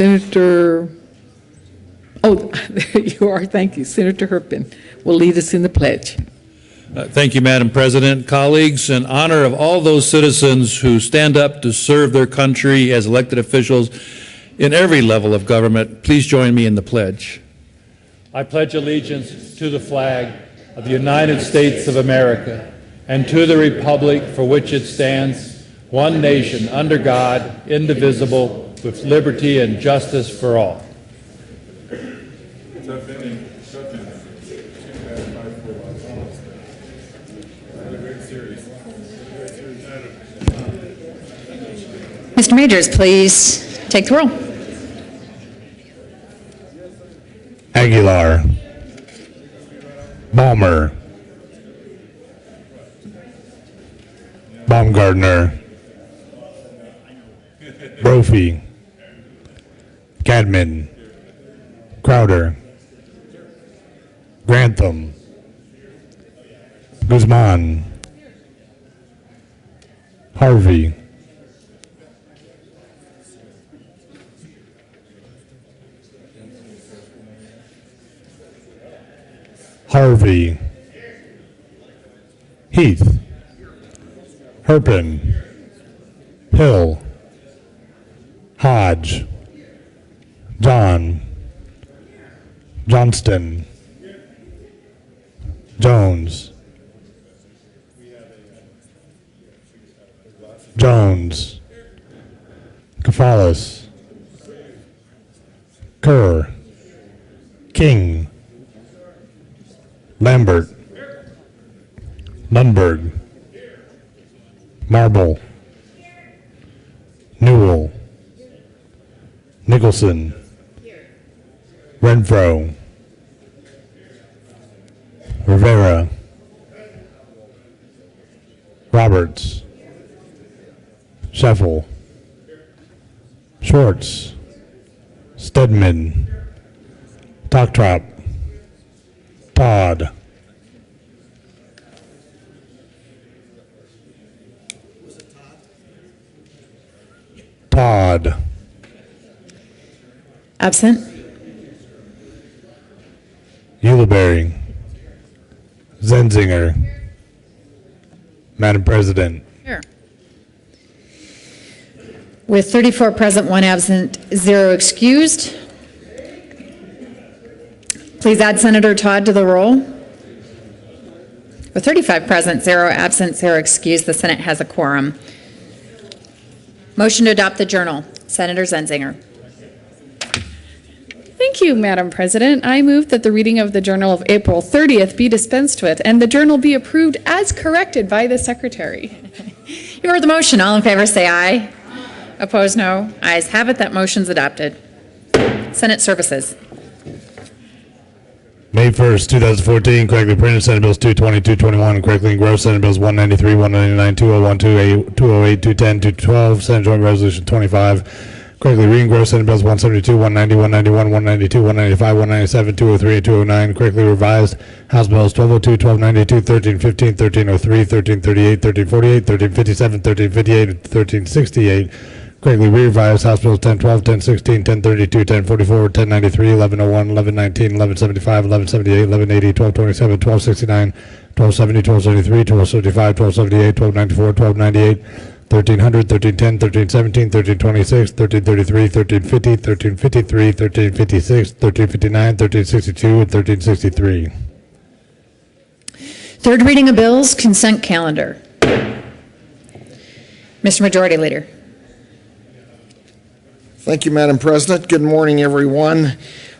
Senator, oh, there you are. Thank you. Senator Herpin will lead us in the pledge. Thank you, Madam President. Colleagues, in honor of all those citizens who stand up to serve their country as elected officials in every level of government, please join me in the pledge. I pledge allegiance to the flag of the United States of America and to the republic for which it stands, one nation, under God, indivisible, with liberty and justice for all. Mr. Majors, please take the roll. Aguilar, Balmer, Baumgartner, Brophy, Cadman, Crowder, Grantham, Guzman, Harvey, Harvey, Heath, Herpin, Hill, Hodge, John, Johnston, Jones, Jones, Kafalis, Kerr, King, Lambert, Lundberg, Marble, Newell, Nicholson, Renfro, Rivera, Roberts, Sheffel, Schwartz, Stedman, Tocktrop, Todd, Todd, Absent. Ulibarri, Zenzinger. Madam President. Here. With 34 present, 1 absent, 0 excused. Please add Senator Todd to the roll. With 35 present, 0 absent, 0 excused, the Senate has a quorum. Motion to adopt the journal. Senator Zenzinger. Thank you, Madam President. I move that the reading of the Journal of April 30th be dispensed with and the journal be approved as corrected by the Secretary. You heard the motion. All in favor say aye. Opposed, no. Ayes have it. That motion's adopted. Senate Services. May 1st, 2014, correctly printed Senate Bills 220, 221, and correctly engrossed Senate Bills 193, 199, 2012, 208, 210, 212, Senate Joint Resolution 25. Correctly re-engrossed Senate Bills 172, 190, 191, 192, 195, 197, 203, and 209. Correctly revised House Bills 1202, 1292, 1315, 1303, 1338, 1348, 1357, 1358, and 1368. Correctly re-revised House Bills 1012, 1016, 1032, 1044, 1093, 1101, 1119, 1175, 1178, 1180, 1227, 1269, 1270, 1273, 1275, 1278, 1294, 1298, 1300, 1310, 1317, 1326, 1333, 1350, 1353, 1356, 1359, 1362, and 1363. Third reading of bills, consent calendar. Mr. Majority Leader. Thank you, Madam President. Good morning, everyone.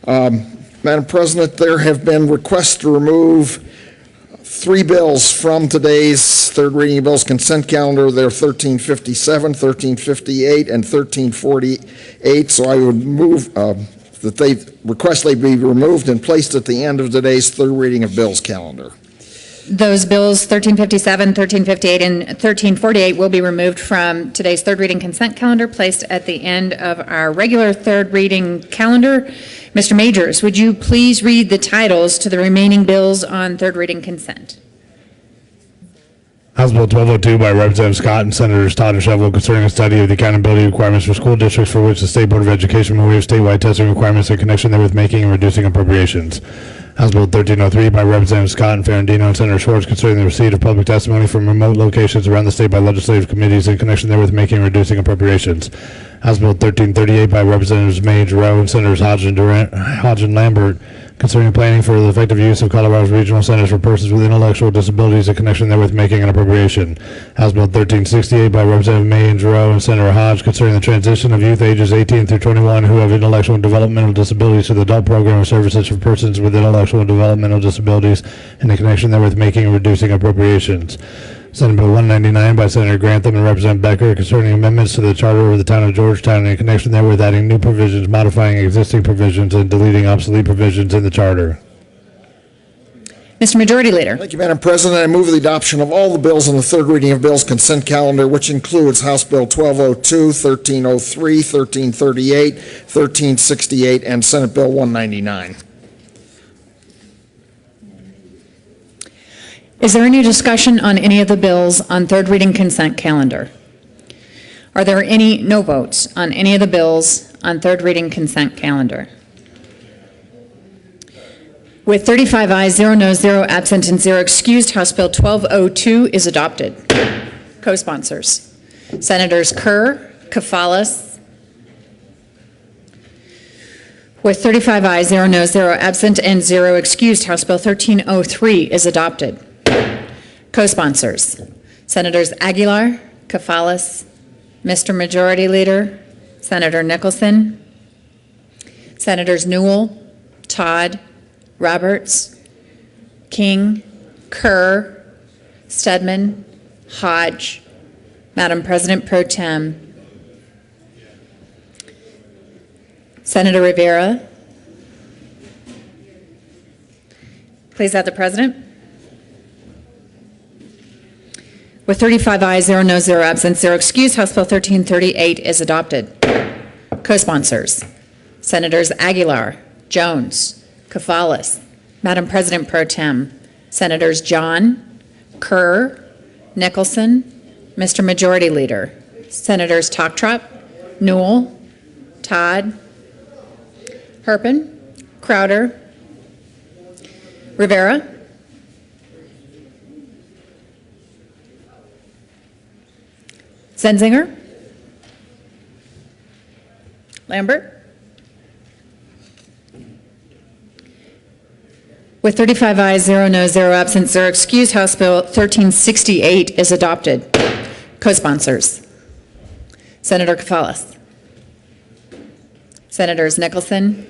Madam President, there have been requests to remove 3 bills from today's third reading of bills consent calendar. They're 1357, 1358, and 1348. So I would move that they be removed and placed at the end of today's third reading of bills calendar. Those bills 1357, 1358, and 1348 will be removed from today's third reading consent calendar, placed at the end of our regular third reading calendar. Mr. Majors, would you please read the titles to the remaining bills on third reading consent? House Bill 1202 by Representative Scott and Senators Todd and Shovel concerning a study of the accountability requirements for school districts for which the State Board of Education may waive statewide testing requirements in connection therewith making and reducing appropriations. House Bill 1303 by Representative Scott and Ferrandino and Senator Schwartz concerning the receipt of public testimony from remote locations around the state by legislative committees in connection therewith making and reducing appropriations. House Bill 1338 by Representatives May, Giroux, and Senators Hodge and Lambert concerning planning for the effective use of Colorado's regional centers for persons with intellectual disabilities in connection therewith making an appropriation. House Bill 1368 by Representative May and Giroux and Senator Hodge concerning the transition of youth ages 18 through 21 who have intellectual and developmental disabilities to the adult program of services for persons with intellectual and developmental disabilities in connection therewith making and reducing appropriations. Senate Bill 199 by Senator Grantham and Representative Becker concerning amendments to the charter of the town of Georgetown in connection therewith adding new provisions, modifying existing provisions, and deleting obsolete provisions in the charter. Mr. Majority Leader. Thank you, Madam President. I move the adoption of all the bills on the third reading of bills consent calendar, which includes House Bill 1202, 1303, 1338, 1368, and Senate Bill 199. Is there any discussion on any of the bills on third reading consent calendar? Are there any no votes on any of the bills on third reading consent calendar? With 35 ayes, 0 noes, 0 absent, and 0 excused, House Bill 1202 is adopted. Co-sponsors: Senators Kerr, Kafalas. With 35 ayes, 0 noes, 0 absent, and 0 excused, House Bill 1303 is adopted. Co-sponsors: Senators Aguilar, Kafalas, Mr. Majority Leader, Senator Nicholson, Senators Newell, Todd, Roberts, King, Kerr, Stedman, Hodge, Madam President Pro Tem, Senator Rivera. Please add the President. With 35 ayes, 0 noes, 0 absent, 0 excused, House Bill 1338 is adopted. Co-sponsors: Senators Aguilar, Jones, Kafalas, Madam President Pro Tem, Senators John, Kerr, Nicholson, Mr. Majority Leader, Senators Toktrop, Newell, Todd, Herpin, Crowder, Rivera, Zenzinger, Lambert. With 35 ayes, 0 noes, 0 absent, 0 excused, House Bill 1368 is adopted. Co-sponsors: Senator Kafalas, Senators Nicholson,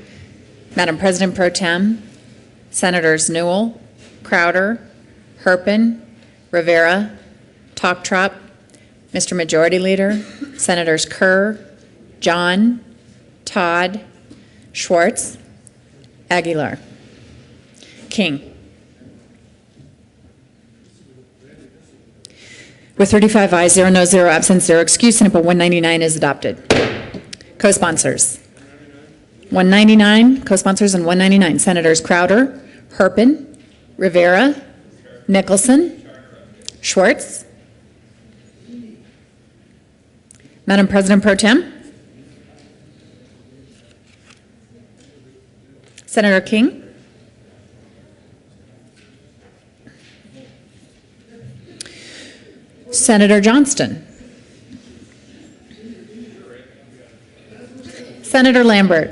Madam President Pro Tem, Senators Newell, Crowder, Herpin, Rivera, Toktrop, Mr. Majority Leader, Senators Kerr, John, Todd, Schwartz, Aguilar, King. With 35 ayes, 0 noes, 0 absent, 0 excused, Senate Bill 199 is adopted. Co-sponsors: 199, co-sponsors on 199, Senators Crowder, Herpin, Rivera, Nicholson, Schwartz, Madam President Pro Tem, Senator King, Senator Johnston, Senator Lambert,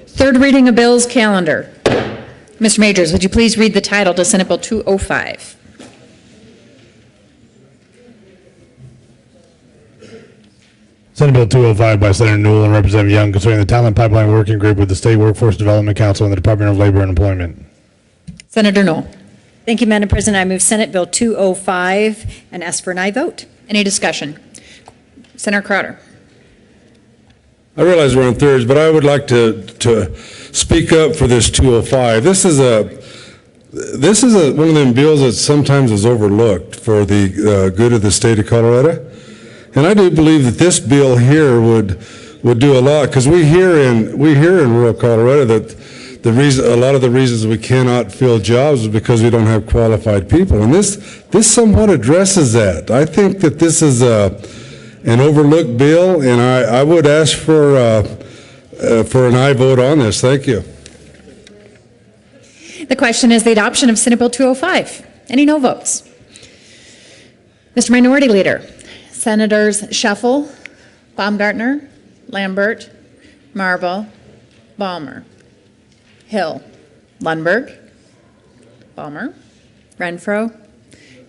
third reading of bills calendar. Mr. Majors, would you please read the title to Senate Bill 205? Senate Bill 205 by Senator Newell and Representative Young concerning the Talent Pipeline Working Group with the State Workforce Development Council and the Department of Labor and Employment. Senator Newell. Thank you, Madam President. I move Senate Bill 205 and ask for an aye vote. Any discussion? Senator Crowder. I realize we're on thirds, but I would like to speak up for this 205. This is one of them bills that sometimes is overlooked for the good of the state of Colorado. And I do believe that this bill here would do a lot, because we hear in rural Colorado that a lot of the reasons we cannot fill jobs is because we don't have qualified people. And this somewhat addresses that. I think that this is an overlooked bill, and I would ask for an aye vote on this. Thank you. The question is the adoption of Senate Bill 205. Any no votes? Mr. Minority Leader, Senators Shuffle, Baumgartner, Lambert, Marble, Balmer, Hill, Lundberg, Balmer, Renfro,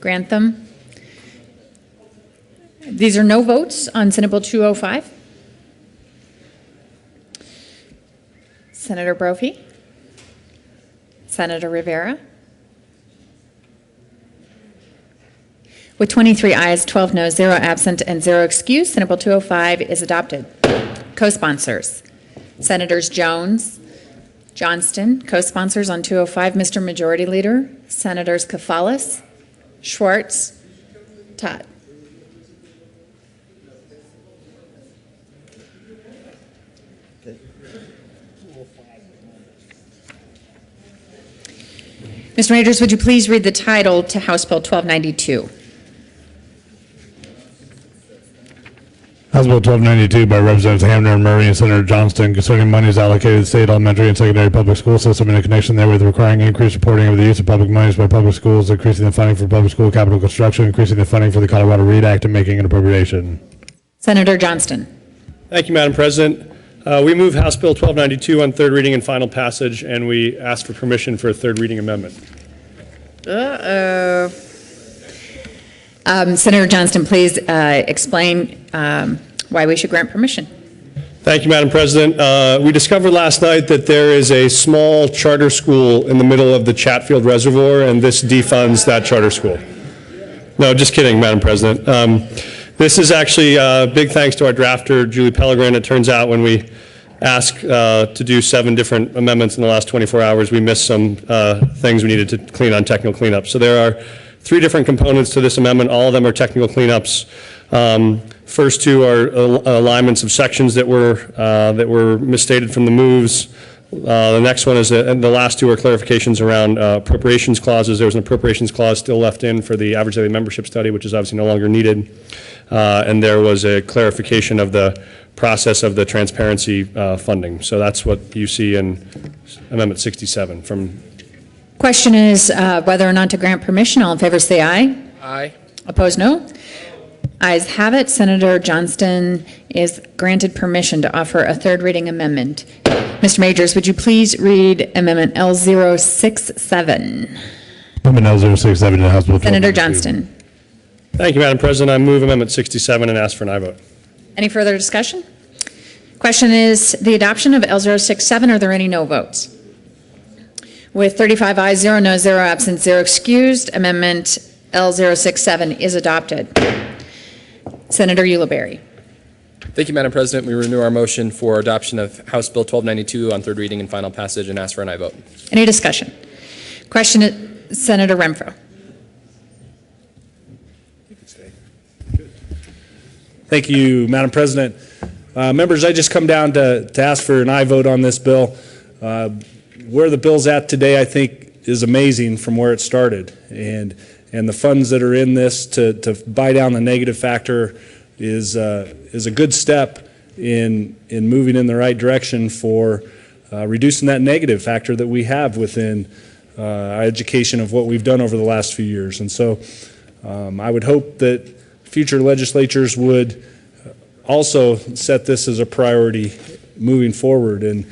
Grantham. These are no votes on Senate Bill 205. Senator Brophy, Senator Rivera. With 23 ayes, 12 noes, 0 absent, and 0 excused, Senate Bill 205 is adopted. Co-sponsors, Senators Jones, Johnston. Co-sponsors on 205, Mr. Majority Leader, Senators Kafalis, Schwartz, Todd. Mr. Majors, would you please read the title to House Bill 1292? House Bill 1292 by Representatives Hamner and Murray and Senator Johnston concerning monies allocated to the state elementary and secondary public school system and in connection therewith requiring increased reporting of the use of public monies by public schools, increasing the funding for public school capital construction, increasing the funding for the Colorado READ Act, and making an appropriation. Senator Johnston. Thank you, Madam President. We move House Bill 1292 on third reading and final passage, and we ask for permission for a third reading amendment. Senator Johnston, please explain why we should grant permission. Thank you, Madam President. We discovered last night that there is a small charter school in the middle of the Chatfield Reservoir, and this defunds that charter school. No, just kidding, Madam President. This is actually big thanks to our drafter, Julie Pellegrin. It turns out when we asked to do 7 different amendments in the last 24 hours, we missed some things we needed to clean on technical cleanup. So there are 3 different components to this amendment. All of them are technical cleanups. First 2 are alignments of sections that were misstated from the moves. The next one is, and the last 2 are clarifications around appropriations clauses. There was an appropriations clause still left in for the average daily membership study, which is obviously no longer needed. And there was a clarification of the process of the transparency funding. So that's what you see in Amendment 67 from. Question is whether or not to grant permission. All in favor say aye. Aye. Opposed, no. Ayes have it. Senator Johnston is granted permission to offer a third reading amendment. Mr. Majors, would you please read Amendment L067? Amendment L067 to House Bill 1292. Senator Johnston. Thank you, Madam President. I move Amendment 67 and ask for an aye vote. Any further discussion? Question is the adoption of L067. Are there any no votes? With 35 ayes, 0 noes, 0 absent, 0 excused, Amendment L067 is adopted. Senator Ulibarri. Thank you, Madam President. We renew our motion for adoption of House Bill 1292 on third reading and final passage and ask for an aye vote. Any discussion? Question is Senator Renfro. Thank you, Madam President. Members, I just come down to ask for an aye vote on this bill. Where the bill's at today, I think, is amazing from where it started. And the funds that are in this to buy down the negative factor is a good step in moving in the right direction for reducing that negative factor that we have within our education of what we've done over the last few years. And so I would hope that future legislatures would also set this as a priority moving forward and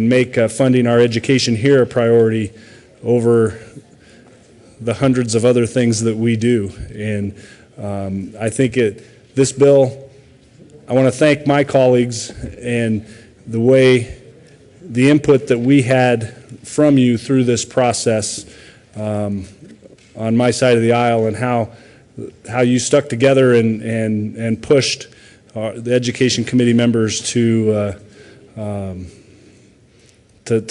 make funding our education here a priority over the hundreds of other things that we do. And I think this bill, I want to thank my colleagues and the input that we had from you through this process on my side of the aisle, and how you stuck together and pushed the Education Committee members to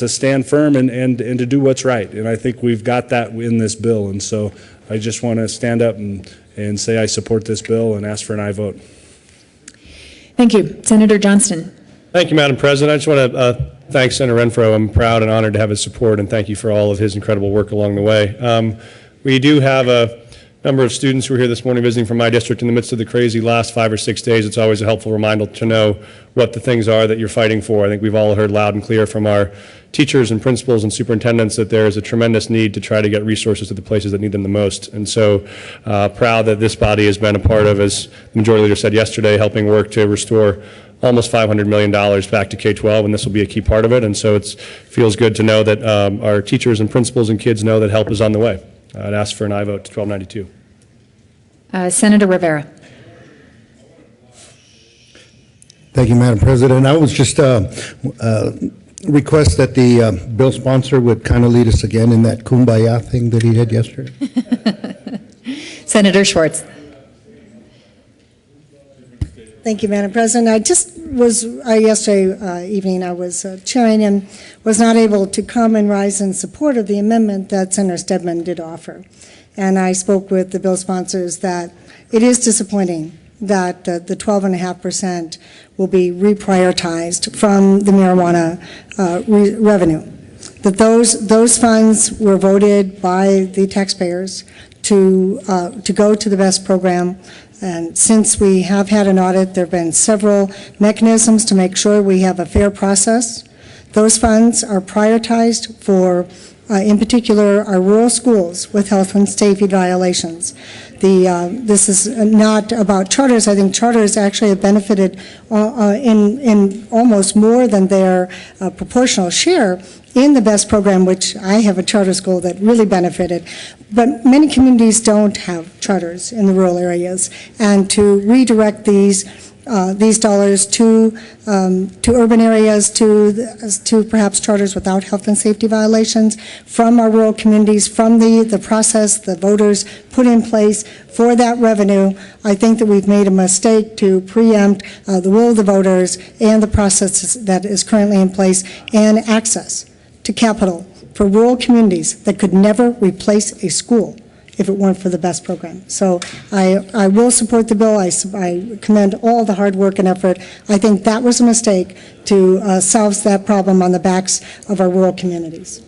stand firm and to do what's right. And I think we've got that in this bill. And so I just want to stand up and say I support this bill and ask for an aye vote. Thank you. Senator Johnston. Thank you, Madam President. I just want to thank Senator Renfro. I'm proud and honored to have his support, and thank you for all of his incredible work along the way. We do have a number of students who are here this morning visiting from my district in the midst of the crazy last 5 or 6 days. It's always a helpful reminder to know what the things are that you're fighting for. I think we've all heard loud and clear from our teachers and principals and superintendents that there is a tremendous need to try to get resources to the places that need them the most. And so proud that this body has been a part of, as the Majority Leader said yesterday, helping work to restore almost $500 million back to K-12, and this will be a key part of it. And so it feels good to know that our teachers and principals and kids know that help is on the way. I'd ask for an aye vote to 1292. Senator Rivera. Thank you, Madam President. I was just request that the bill sponsor would kind of lead us again in that kumbaya thing that he did yesterday. Senator Schwartz. Thank you, Madam President. I just was, yesterday evening, I was chairing and was not able to come and rise in support of the amendment that Senator Stedman did offer. And I spoke with the bill sponsors that it is disappointing that the 12.5% will be reprioritized from the marijuana revenue. That those funds were voted by the taxpayers to go to the BEST program. And since we have had an audit, there have been several mechanisms to make sure we have a fair process. Those funds are prioritized for, in particular, our rural schools with health and safety violations. This is not about charters. I think charters actually have benefited in almost more than their proportional share in the BEST program, which I have a charter school that really benefited. But many communities don't have charters in the rural areas, and to redirect these dollars to urban areas, to perhaps charters without health and safety violations, from our rural communities, from the process the voters put in place for that revenue, I think that we've made a mistake to preempt the will of the voters and the process that is currently in place, and access to capital for rural communities that could never replace a school if it weren't for the BEST program. So I will support the bill. I commend all the hard work and effort. I think that was a mistake to solve that problem on the backs of our rural communities.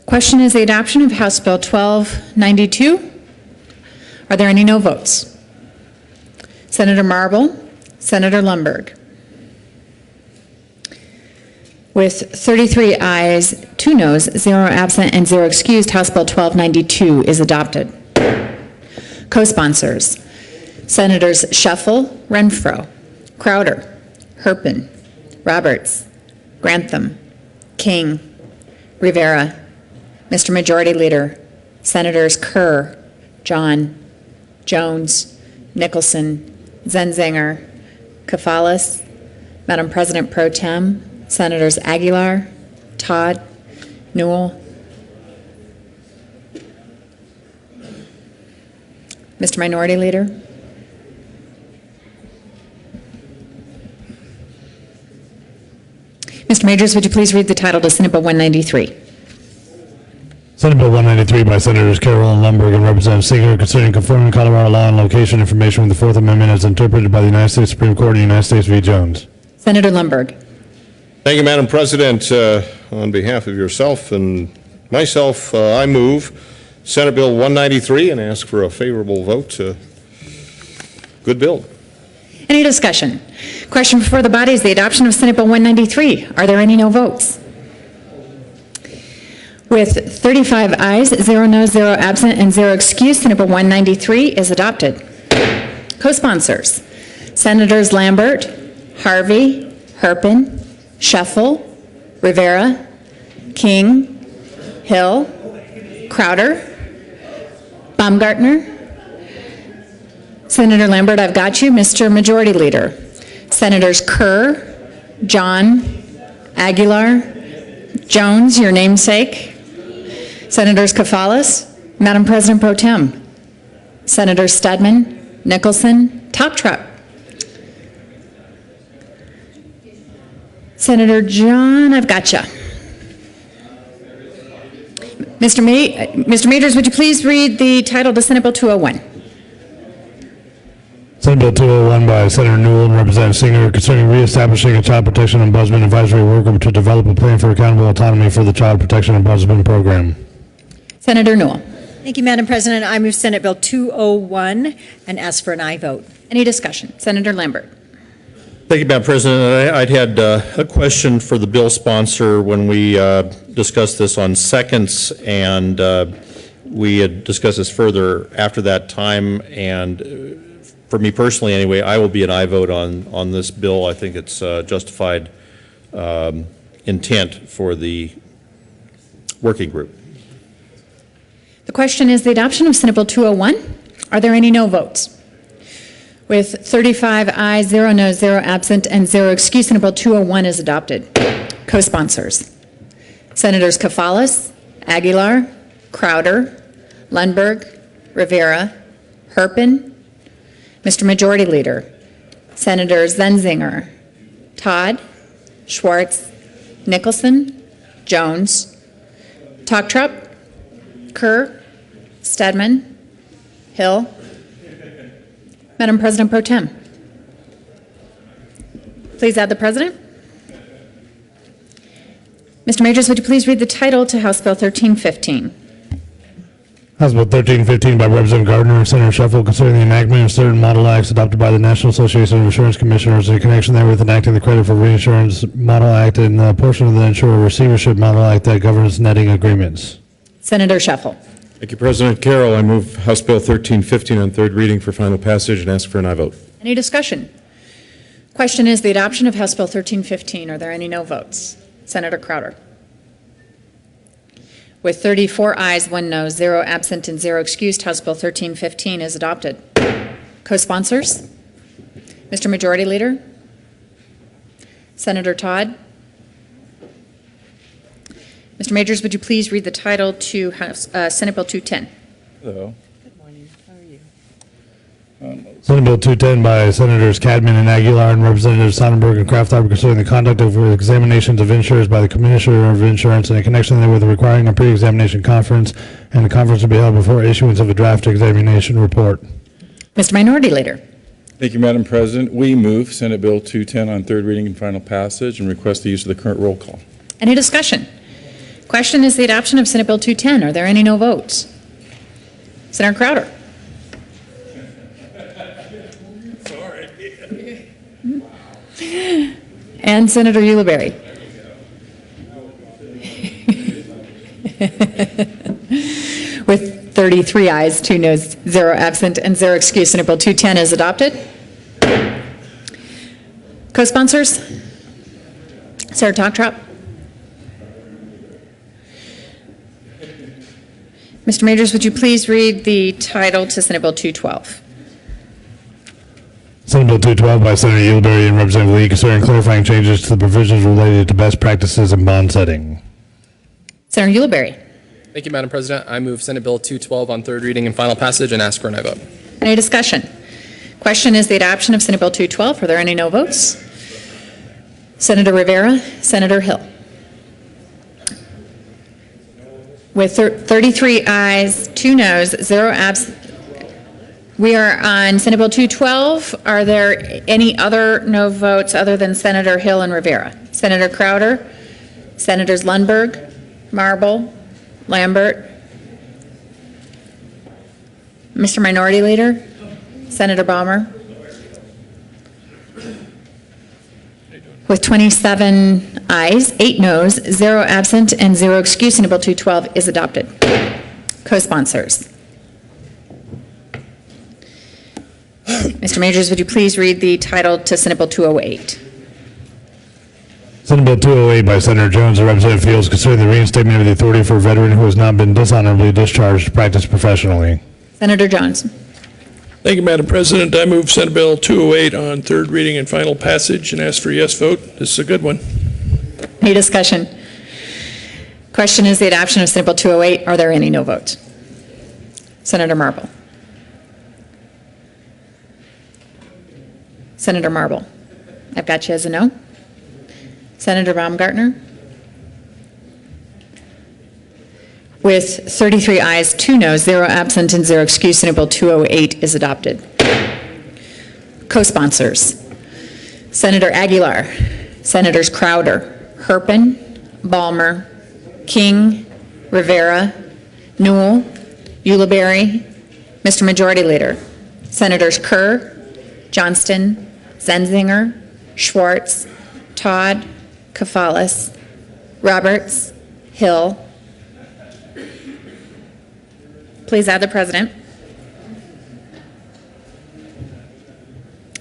Question is the adoption of House Bill 1292. Are there any no votes? Senator Marble, Senator Lundberg. With 33 ayes, 2 noes, 0 absent, and 0 excused, House Bill 1292 is adopted. Co-sponsors, Senators Shuffle, Renfro, Crowder, Herpin, Roberts, Grantham, King, Rivera. Mr. Majority Leader, Senators Kerr, John, Jones, Nicholson, Zenzinger, Kafalis, Madam President Pro Tem, Senators Aguilar, Todd, Newell. Mr. Minority Leader. Mr. Majors, would you please read the title to Senate Bill 193? Senate Bill 193 by Senators Carroll and Lundberg and Representative Singer concerning conforming Colorado law and location information with the Fourth Amendment as interpreted by the United States Supreme Court in the United States v. Jones. Senator Lundberg. Thank you, Madam President. On behalf of yourself and myself, I move Senate Bill 193 and ask for a favorable vote. Good bill. Any discussion? Question before the body is the adoption of Senate Bill 193. Are there any no votes? With 35 ayes, 0 noes, 0 absent, and 0 excused, Senate Bill 193 is adopted. Co-sponsors, Senators Lambert, Harvey, Herpin, Shuffle, Rivera, King, Hill, Crowder, Baumgartner. Senator Lambert, I've got you. Mr. Majority Leader, Senators Kerr, John, Aguilar, Jones, your namesake, Senators Kafalis, Madam President Pro Tem, Senators Stedman, Nicholson, Toptrap, Senator John, I've got you. Mr. Majors, would you please read the title to Senate Bill 201? Senate Bill 201 by Senator Newell and Representative Singer concerning reestablishing a Child Protection Ombudsman Advisory Workgroup to develop a plan for accountable autonomy for the Child Protection Ombudsman Program. Senator Newell. Thank you, Madam President. I move Senate Bill 201 and ask for an aye vote. Any discussion? Senator Lambert. Thank you, Madam President. I had a question for the bill sponsor when we discussed this on seconds, and we had discussed this further after that time. And for me personally, anyway, I will be an aye vote on this bill. I think it's justified intent for the working group. The question is the adoption of Senate Bill 201. Are there any no votes? With 35 ayes, 0 noes, 0 absent, and 0 excused, Senate Bill 201 is adopted. Co-sponsors: Senators Kafalas, Aguilar, Crowder, Lundberg, Rivera, Herpin. Mr. Majority Leader: Senators Zenzinger, Todd, Schwartz, Nicholson, Jones, Toctrup, Kerr, Stedman, Hill. Madam President Pro Tem. Please add the President. Mr. Majors, would you please read the title to House Bill 1315? House Bill 1315 by Representative Gardner and Senator Shuffle concerning the enactment of certain model acts adopted by the National Association of Insurance Commissioners in connection therewith enacting the Credit for Reinsurance Model Act and the portion of the Insurer Receivership Model Act that governs netting agreements. Senator Shuffle. Thank you, President Carroll. I move House Bill 1315 on third reading for final passage and ask for an aye vote. Any discussion? Question is the adoption of House Bill 1315. Are there any no votes? Senator Crowder. With 34 ayes, 1 no, 0 absent, and 0 excused, House Bill 1315 is adopted. Co-sponsors: Mr. Majority Leader, Senator Todd. Mr. Majors, would you please read the title to House, Senate Bill 210? Hello. Senate Bill 210 by Senators Cadman and Aguilar and Representatives Sonnenberg and Kraftharp concerning the conduct of examinations of insurers by the Commissioner of Insurance and in connection therewith requiring a pre-examination conference, and the conference to be held before issuance of a draft examination report. Mr. Minority Leader. Thank you, Madam President. We move Senate Bill 210 on third reading and final passage and request the use of the current roll call. Any discussion? Question is the adoption of Senate Bill 210. Are there any no votes? Senator Crowder. And Senator Ulibarri. With 33 ayes, 2 noes, 0 absent, and 0 excused, Senate Bill 210 is adopted. Co-sponsors? Senator Toctrop. Mr. Majors, would you please read the title to Senate Bill 212? Senate Bill 212 by Senator Ulibarri and Representative Lee concerning clarifying changes to the provisions related to best practices in bond setting. Senator Ulibarri. Thank you, Madam President. I move Senate Bill 212 on third reading and final passage and ask for an aye vote. Any discussion? Question is the adoption of Senate Bill 212. Are there any no votes? Senator Rivera, Senator Hill. With 33 ayes, 2 noes, 0 absent. We are on Senate Bill 212. Are there any other no votes other than Senator Hill and Rivera? Senator Crowder, Senators Lundberg, Marble, Lambert, Mr. Minority Leader, Senator Balmer. With 27 ayes, 8 noes, 0 absent, and 0 excused, Senate Bill 212 is adopted. Co-sponsors. Mr. Majors, would you please read the title to Senate Bill 208? Senate Bill 208 by Senator Jones and Representative Fields concerning the reinstatement of the authority for a veteran who has not been dishonorably discharged to practice professionally. Senator Jones. Thank you, Madam President. I move Senate Bill 208 on third reading and final passage and ask for a yes vote. This is a good one. Any discussion? Question is the adoption of Senate Bill 208. Are there any no votes? Senator Marble. Senator Marble. I've got you as a no. Senator Baumgartner. With 33 ayes, 2 noes, 0 absent, and 0 excused, Senate Bill 208 is adopted. Co-sponsors: Senator Aguilar, Senators Crowder, Herpin, Balmer, King, Rivera, Newell, Ulibarri, Mr. Majority Leader, Senators Kerr, Johnston, Zenzinger, Schwartz, Todd, Kafalis, Roberts, Hill. Please add the President.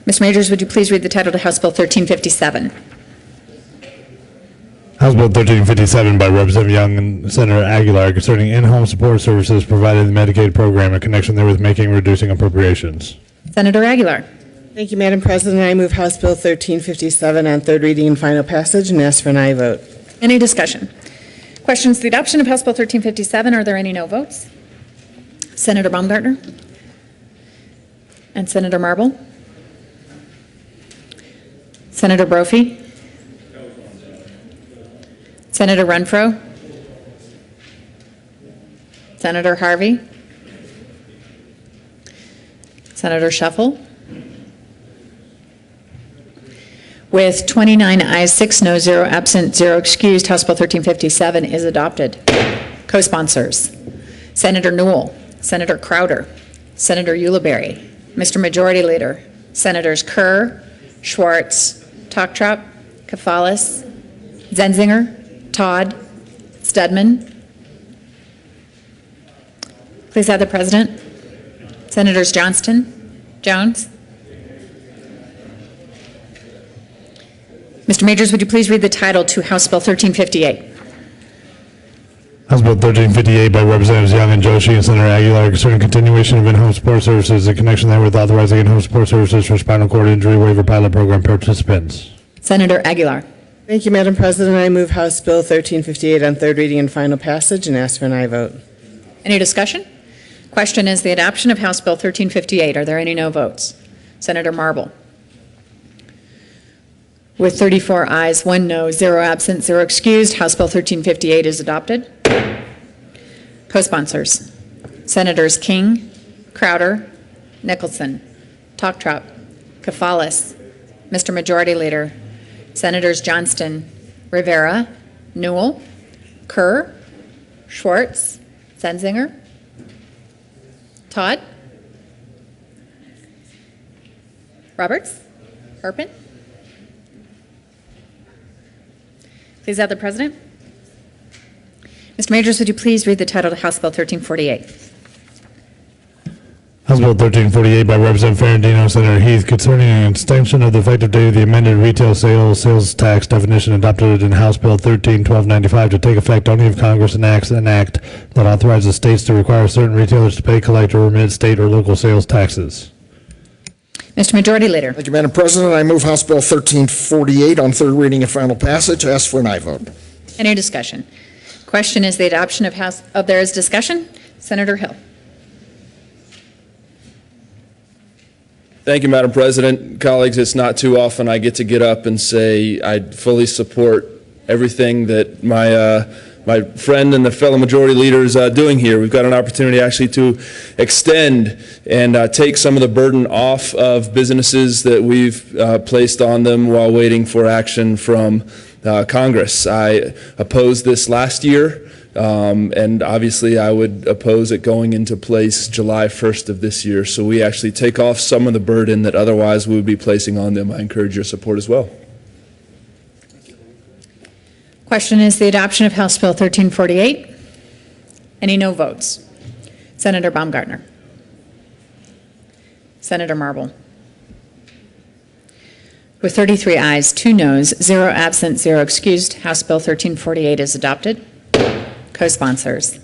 Mr. Majors, would you please read the title to House Bill 1357? House Bill 1357 by Representative Young and Senator Aguilar concerning in-home support services provided in the Medicaid program in connection therewith making and reducing appropriations. Senator Aguilar. Thank you, Madam President. I move House Bill 1357 on third reading and final passage and ask for an aye vote. Any discussion? Questions to the adoption of House Bill 1357? Are there any no votes? Senator Baumgartner? And Senator Marble? Senator Brophy? Senator Renfro? Senator Harvey? Senator Shuffle? With 29 ayes, 6 no, 0 absent, 0 excused, House Bill 1357 is adopted. Co-sponsors: Senator Newell, Senator Crowder, Senator Ulibarri, Mr. Majority Leader, Senators Kerr, Schwartz, Toktrop, Kafalis, Zenzinger, Todd, Stedman. Please have the President. Senators Johnston, Jones. Mr. Majors, would you please read the title to House Bill 1358? House Bill 1358 by Representatives Young and Joshi and Senator Aguilar concerning continuation of in-home support services in connection therewith authorizing in-home support services for spinal cord injury waiver pilot program participants. Senator Aguilar. Thank you, Madam President. I move House Bill 1358 on third reading and final passage and ask for an aye vote. Any discussion? Question is the adoption of House Bill 1358. Are there any no votes? Senator Marble. With 34 ayes, 1 no, 0 absent, 0 excused, House Bill 1358 is adopted. Co-sponsors: Senators King, Crowder, Nicholson, Toktrop, Kafalis, Mr. Majority Leader, Senators Johnston, Rivera, Newell, Kerr, Schwartz, Zenzinger, Todd, Roberts, Herpin. Please have the President. Mr. Majors, would you please read the title to House Bill 1348? House Bill 1348 by Representative Ferrandino, Senator Heath concerning an extension of the effective date of the amended retail sales tax definition adopted in House Bill 13-1295 to take effect only if Congress enacts an act that authorizes states to require certain retailers to pay, collect, or remit state or local sales taxes. Mr. Majority Leader. Thank you, Madam President. I move House Bill 1348 on third reading and final passage. Ask for an aye vote. Any discussion? Question is the adoption of there is discussion. Senator Hill. Thank you, Madam President. Colleagues, it's not too often I get to get up and say I fully support everything that my friend and the fellow majority leader is doing here. We've got an opportunity actually to extend and take some of the burden off of businesses that we've placed on them while waiting for action from Congress. I opposed this last year. And obviously I would oppose it going into place July 1st of this year. So we actually take off some of the burden that otherwise we would be placing on them. I encourage your support as well. Question is the adoption of House Bill 1348. Any no votes? Senator Baumgartner. Senator Marble. With 33 ayes, 2 noes, 0 absent, 0 excused, House Bill 1348 is adopted. Co-sponsors: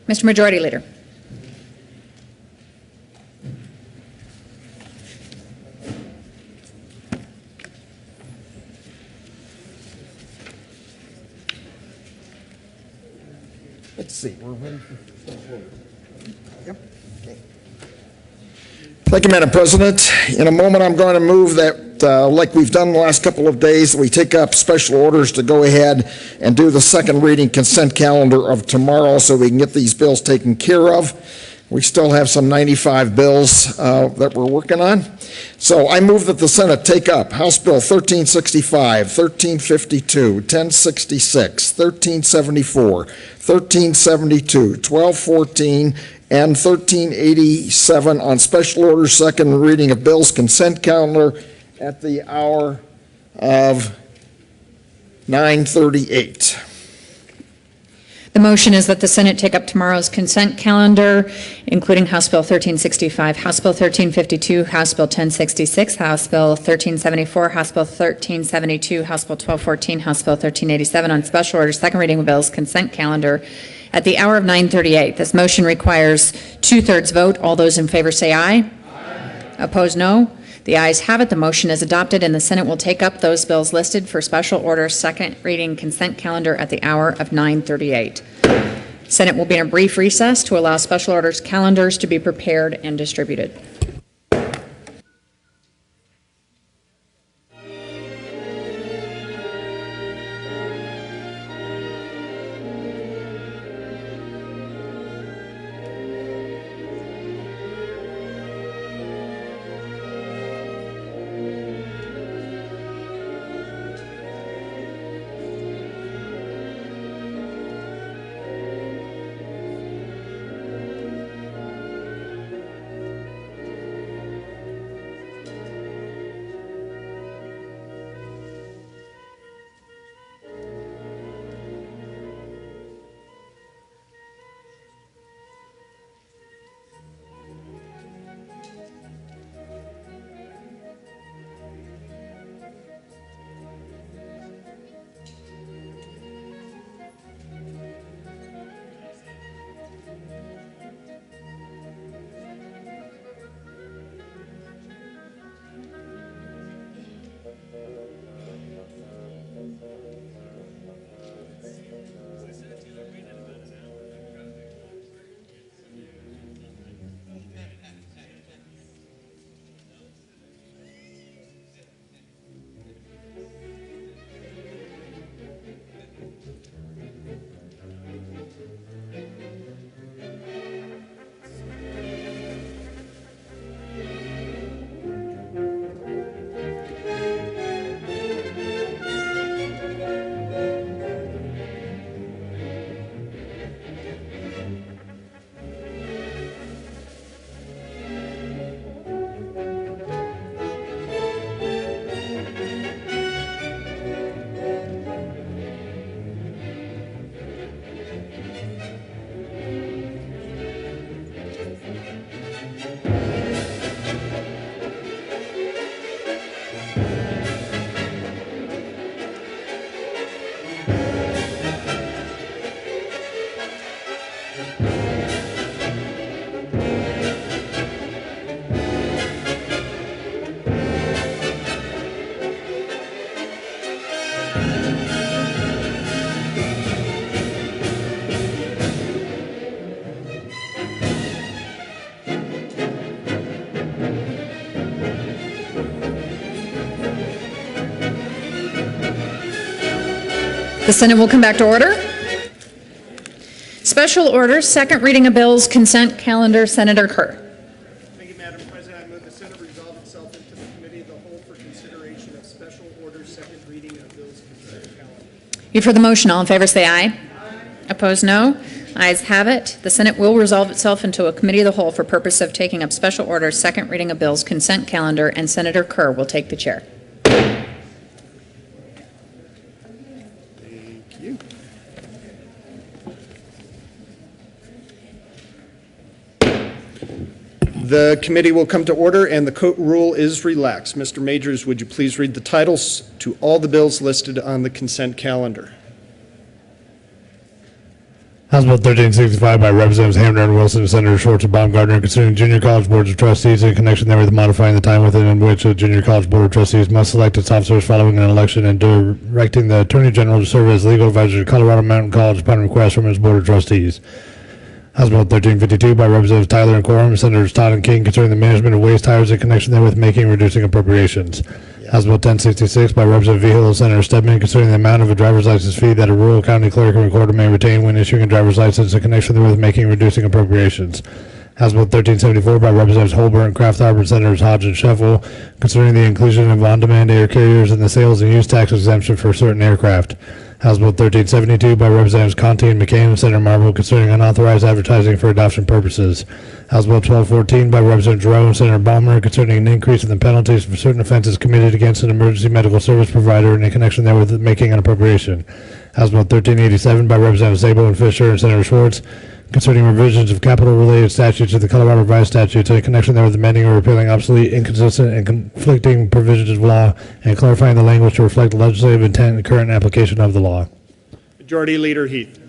Mr. Majority Leader. Let's see. We're ready for. Yep. Okay. Thank you, Madam President. In a moment, I'm going to move that, like we've done the last couple of days, we take up special orders to go ahead and do the second reading consent calendar of tomorrow so we can get these bills taken care of. We still have some 95 bills that we're working on. So I move that the Senate take up House Bill 1365, 1352, 1066, 1374, 1372, 1214, and 1387 on special order second reading of bills consent calendar at the hour of 9:38. The motion is that the Senate take up tomorrow's consent calendar, including House Bill 1365, House Bill 1352, House Bill 1066, House Bill 1374, House Bill 1372, House Bill 1214, House Bill 1387 on special order second reading of bills consent calendar at the hour of 9:38. This motion requires 2/3 vote. All those in favor say aye. Aye. Opposed, no. The ayes have it. The motion is adopted, and the Senate will take up those bills listed for special order second reading consent calendar at the hour of 9:38. Senate will be in a brief recess to allow special orders calendars to be prepared and distributed. The Senate will come back to order. Special order, second reading of bills, consent calendar, Senator Kerr. Thank you, Madam President. I move the Senate resolve itself into the Committee of the Whole for consideration of special order, second reading of bills consent calendar. You've heard the motion. All in favor say aye. Aye. Opposed, no. Ayes have it. The Senate will resolve itself into a Committee of the Whole for purpose of taking up special order, second reading of bills, consent calendar, and Senator Kerr will take the chair. The committee will come to order and the court rule is relaxed. Mr. Majors, would you please read the titles to all the bills listed on the consent calendar? House Bill 1365 by Representatives Hamner and Wilson, Senator Schwartz and Baumgartner, concerning junior college boards of trustees in connection therewith modifying the time within which a junior college board of trustees must select its officers following an election and directing the Attorney General to serve as legal advisor to Colorado Mountain College upon request from its board of trustees. House Bill 1352 by Representatives Tyler and Quorum, Senators Todd and King, concerning the management of waste tires in connection therewith making and reducing appropriations. House Bill 1066 by Representative Vigil, Senator Stedman, concerning the amount of a driver's license fee that a rural county clerk and recorder may retain when issuing a driver's license in connection therewith making and reducing appropriations. House Bill 1374 by Representatives Holbert and Kraft Harbor, Senators Hodge and Sheffel, concerning the inclusion of on-demand air carriers in the sales and use tax exemption for certain aircraft. House Bill 1372 by Representatives Conti and McCain and Senator Marble, concerning unauthorized advertising for adoption purposes. House Bill 1214 by Representative Giroux and Senator Balmer, concerning an increase in the penalties for certain offenses committed against an emergency medical service provider and in connection therewith making an appropriation. House Bill 1387 by Representatives Zabel and Fisher and Senator Schwartz, concerning revisions of capital-related statutes to the Colorado Revised Statutes in connection therewith amending or repealing obsolete, inconsistent, and conflicting provisions of law and clarifying the language to reflect legislative intent and current application of the law. Majority Leader Heath.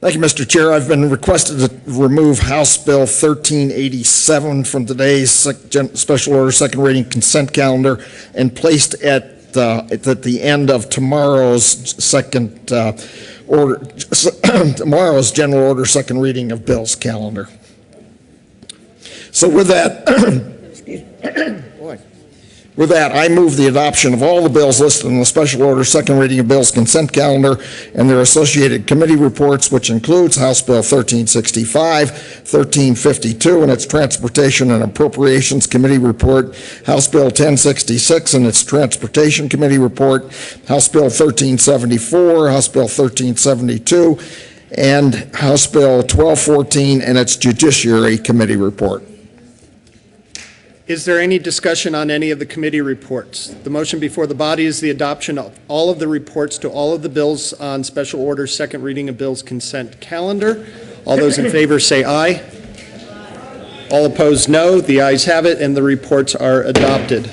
Thank you, Mr. Chair. I've been requested to remove House Bill 1387 from today's special order second reading consent calendar and placed at the end of tomorrow's tomorrow's general order second reading of bills calendar. So with that, With that, I move the adoption of all the bills listed in the special order second reading of bills consent calendar and their associated committee reports, which includes House Bill 1365, 1352 and its Transportation and Appropriations Committee report, House Bill 1066 and its Transportation Committee report, House Bill 1374, House Bill 1372, and House Bill 1214 and its Judiciary Committee report. Is there any discussion on any of the committee reports? The motion before the body is the adoption of all of the reports to all of the bills on special order second reading of bills consent calendar. All those in favor say aye. All opposed, no. The ayes have it, and the reports are adopted.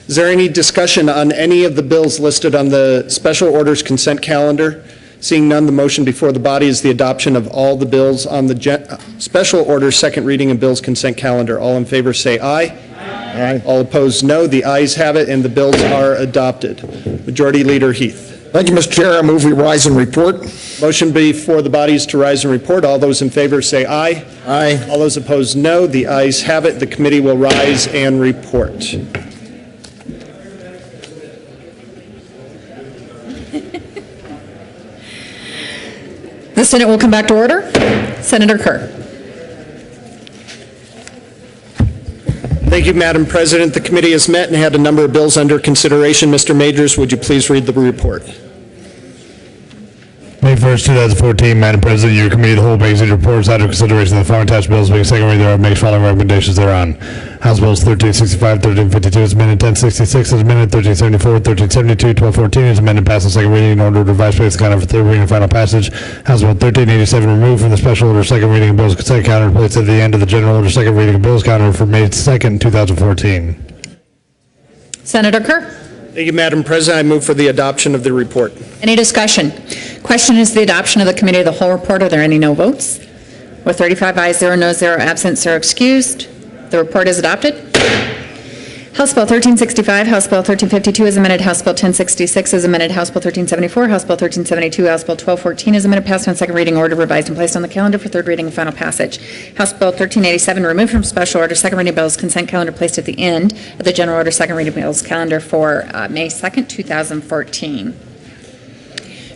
Is there any discussion on any of the bills listed on the special orders consent calendar? Seeing none, the motion before the body is the adoption of all the bills on the special order second reading of bills consent calendar. All in favor say aye. Aye. All opposed, no. The ayes have it, and the bills are adopted. Majority Leader Heath. Thank you, Mr. Chair. I move we rise and report. Motion before the body is to rise and report. All those in favor say aye. Aye. All those opposed, no. The ayes have it. The committee will rise and report. The Senate will come back to order. Senator Kerr. Thank you, Madam President. The committee has met and had a number of bills under consideration. Mr. Majors, would you please read the report? May 1st, 2014, Madam President, your committee of the whole makes its reports out of consideration of the following attached bills, being second reading thereof, makes following recommendations thereon. House Bills 1365, 1352 is amended, 1066 is amended, 1374, 1372, 1214 is amended, passed on second reading in order to revise place the calendar for third reading and final passage. House Bill 1387 removed from the special order second reading of bills consent calendar, placed at the end of the general order second reading of bills calendar for May 2nd, 2014. Senator Kerr. Thank you, Madam President. I move for the adoption of the report. Any discussion? Question is the adoption of the committee of the whole report. Are there any no votes? With 35 ayes, 0 noes, 0 absent, 0 excused, the report is adopted. House Bill 1365, House Bill 1352 is amended, House Bill 1066 is amended, House Bill 1374, House Bill 1372, House Bill 1214 is amended, passed on second reading, ordered, revised, and placed on the calendar for third reading and final passage. House Bill 1387 removed from special order second reading bills consent calendar, placed at the end of the general order second reading bills calendar for May 2nd, 2014.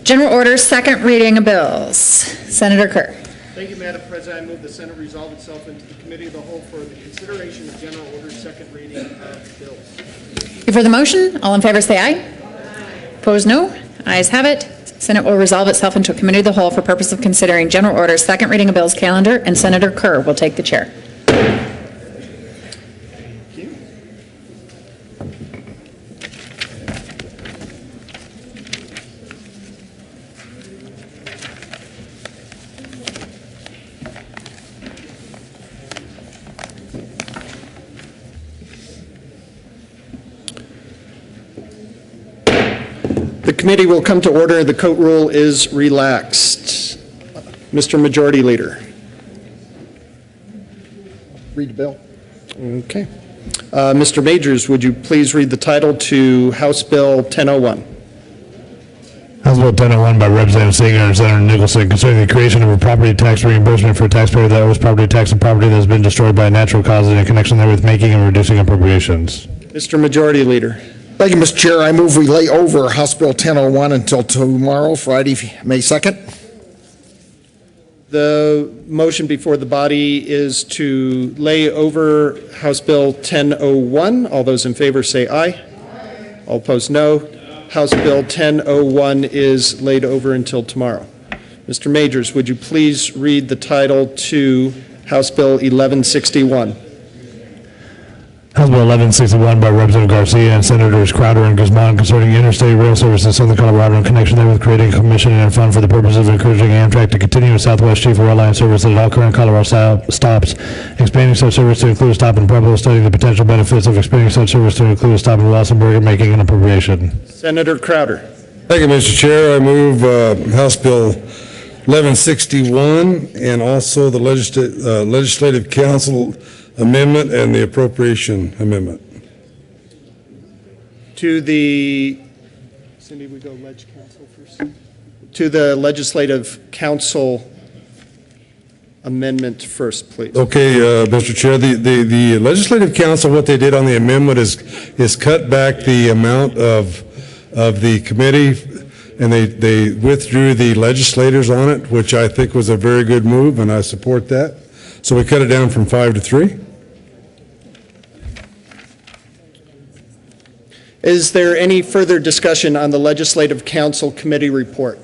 General order second reading of bills. Senator Kerr. Thank you, Madam President. I move the Senate resolve itself into the committee of the whole for the consideration of general order second reading of bills. You've heard the motion. All in favor say aye. Opposed, no. Ayes have it. Senate will resolve itself into a committee of the whole for purpose of considering general order second reading of bills calendar, and Senator Kerr will take the chair. The committee will come to order. The court rule is relaxed. Mr. Majority Leader. Read the bill. Okay. Mr. Majors, would you please read the title to House Bill 1001? House Bill 1001 by Representative Singer and Senator Nicholson concerning the creation of a property tax reimbursement for a taxpayer that owes property tax on property that has been destroyed by natural causes in connection therewith, making and reducing appropriations. Mr. Majority Leader. Thank you, Mr. Chair. I move we lay over House Bill 1001 until tomorrow, Friday, May 2nd. The motion before the body is to lay over House Bill 1001. All those in favor say aye. All opposed, no. House Bill 1001 is laid over until tomorrow. Mr. Majors, would you please read the title to House Bill 1161? House Bill 1161 by Representative Garcia and Senators Crowder and Guzman concerning interstate rail service in southern Colorado in connection therewith, creating a commission and a fund for the purpose of encouraging Amtrak to continue with Southwest Chief Rail Line service at all current Colorado stops, expanding such service to include a stop in Pueblo, studying the potential benefits of expanding such service to include a stop in Walsenburg, and making an appropriation. Senator Crowder. Thank you, Mr. Chair. I move House Bill 1161 and also the Legislative Council Amendment and the Appropriation Amendment. To the, Cindy, we go Leg Council first. To the Legislative Council Amendment first, please. Okay, Mr. Chair, the Legislative Council, what they did on the amendment is cut back the amount of the committee, and they withdrew the legislators on it, which I think was a very good move, and I support that. So we cut it down from 5 to 3. Is there any further discussion on the Legislative Council Committee report?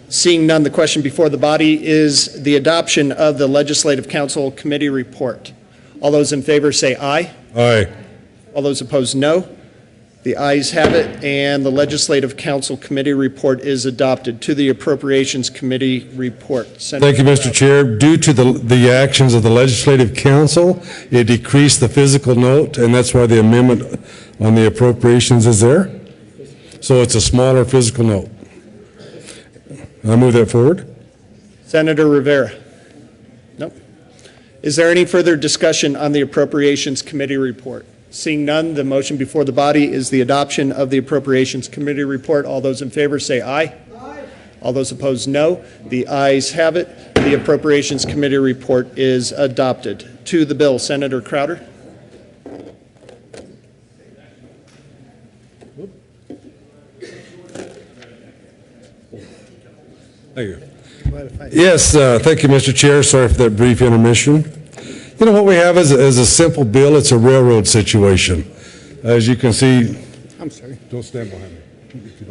Seeing none, the question before the body is the adoption of the Legislative Council Committee report. All those in favor say aye. Aye. All those opposed, no. The ayes have it, and the Legislative Council Committee report is adopted. To the Appropriations Committee report. Thank you, Mr. Chair. Due to the actions of the Legislative Council, it decreased the physical note, and that's why the amendment on the appropriations is there. So it's a smaller physical note. I move that forward. Senator Rivera. Nope. Is there any further discussion on the Appropriations Committee report? Seeing none, the motion before the body is the adoption of the Appropriations Committee report. All those in favor say aye. Aye. All those opposed, no. The ayes have it. The Appropriations Committee report is adopted. To the bill, Senator Crowder. Thank you. Yes, thank you, Mr. Chair. Sorry for that brief intermission. You know, what we have is a simple bill. It's a railroad situation. As you can see. I'm sorry. Don't stand behind me.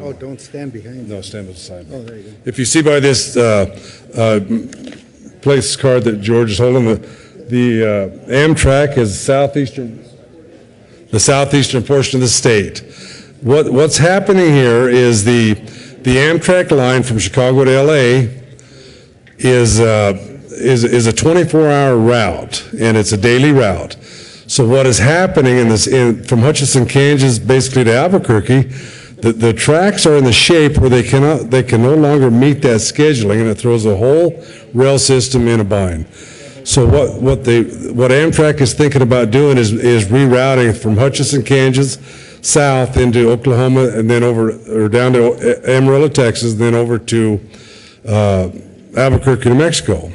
Oh, don't stand behind me. No, stand beside me. Oh, there you go. If you see by this place card that George is holding, the Amtrak is the southeastern portion of the state. What's happening here is the Amtrak line from Chicago to LA is a 24-hour route, and it's a daily route. So what is happening from Hutchinson, Kansas, basically to Albuquerque, the tracks are in the shape where they can no longer meet that scheduling, and it throws the whole rail system in a bind. So what Amtrak is thinking about doing is rerouting from Hutchinson, Kansas, south into Oklahoma, and then down to Amarillo, Texas, and then over to Albuquerque, New Mexico.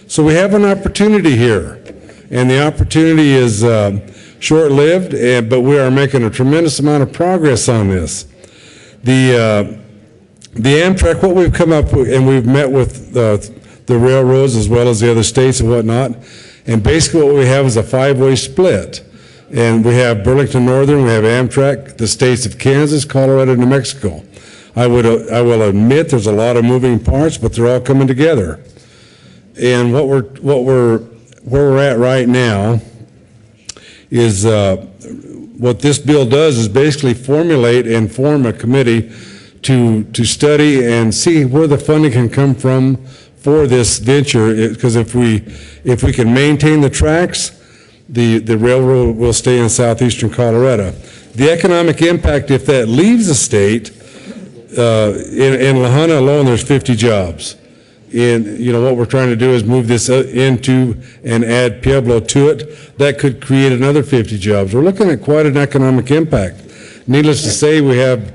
So we have an opportunity here, and the opportunity is short-lived, but we are making a tremendous amount of progress on this. The Amtrak, what we've come up with, and we've met with the railroads as well as the other states and whatnot, and basically what we have is a 5-way split. And we have Burlington Northern, we have Amtrak, the states of Kansas, Colorado, and New Mexico. I will admit there's a lot of moving parts, but they're all coming together. And where we're at right now is what this bill does is basically formulate and form a committee to study and see where the funding can come from for this venture. Because if we can maintain the tracks, the railroad will stay in southeastern Colorado. The economic impact, if that leaves the state, in La Junta alone, there's 50 jobs. And what we're trying to do is move this into and add Pueblo to it. That could create another 50 jobs. We're looking at quite an economic impact. Needless to say, we have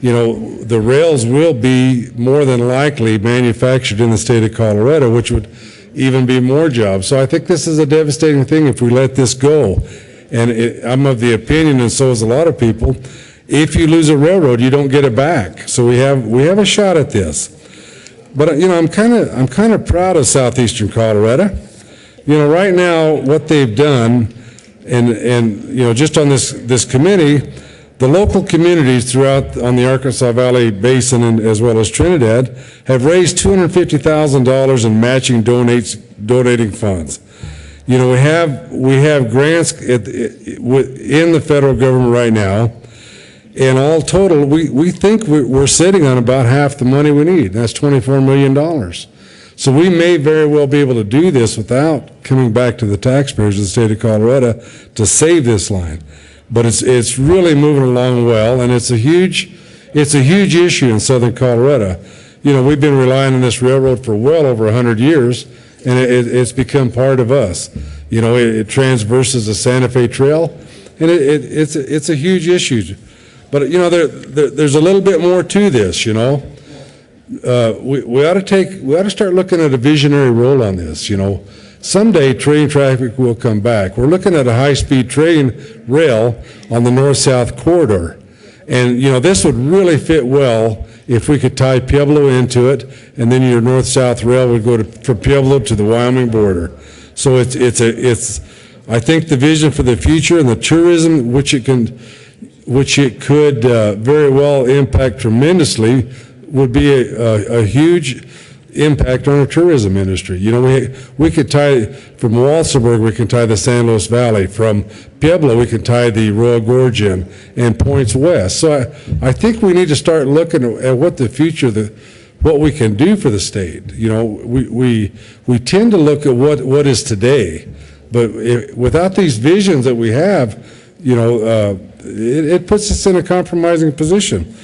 you know, the rails will be more than likely manufactured in the state of Colorado, which would even be more jobs. So I think this is a devastating thing if we let this go. And I'm of the opinion, and so is a lot of people, if you lose a railroad, you don't get it back. So we have a shot at this. But you know, I'm kind of proud of southeastern Colorado. You know, right now what they've done, and you know, just on this committee, the local communities throughout on the Arkansas Valley Basin and as well as Trinidad have raised $250,000 in matching donating funds. You know, we have grants in the federal government right now, and all total, we think we're sitting on about half the money we need. That's $24 million. So we may very well be able to do this without coming back to the taxpayers of the state of Colorado to save this line. But it's really moving along well, and it's a huge issue in southern Colorado. You know, we've been relying on this railroad for well over 100 years, and it's become part of us. You know, it transverses the Santa Fe Trail, and it's a huge issue. But you know, there's a little bit more to this. You know, we ought to start looking at a visionary role on this. You know, someday train traffic will come back. We're looking at a high-speed train rail on the north-south corridor, and you know, this would really fit well if we could tie Pueblo into it, and then your north-south rail would go from Pueblo to the Wyoming border. So it's I think the vision for the future and the tourism which it could very well impact tremendously would be a huge impact on our tourism industry. You know, we could tie from Walsenburg, we can tie the San Luis Valley. From Pueblo, we can tie the Royal Gorge in and points west. So I think we need to start looking at what the future, what we can do for the state. You know, we tend to look at what is today, but without these visions that we have, you know, it puts us in a compromising position.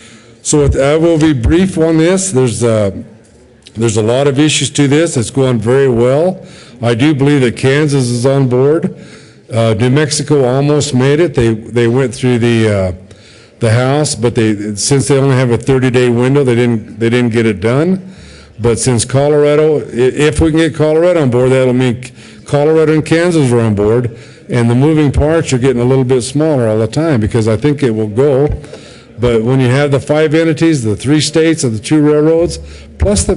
So I will be brief on this. There's a lot of issues to this. It's going very well. I do believe that Kansas is on board. New Mexico almost made it. They went through the House, but since they only have a 30-day window, they didn't get it done. But since Colorado, if we can get Colorado on board, that'll mean Colorado and Kansas are on board, and the moving parts are getting a little bit smaller all the time because I think it will go. But when you have the 5 entities, the 3 states, and the 2 railroads, plus the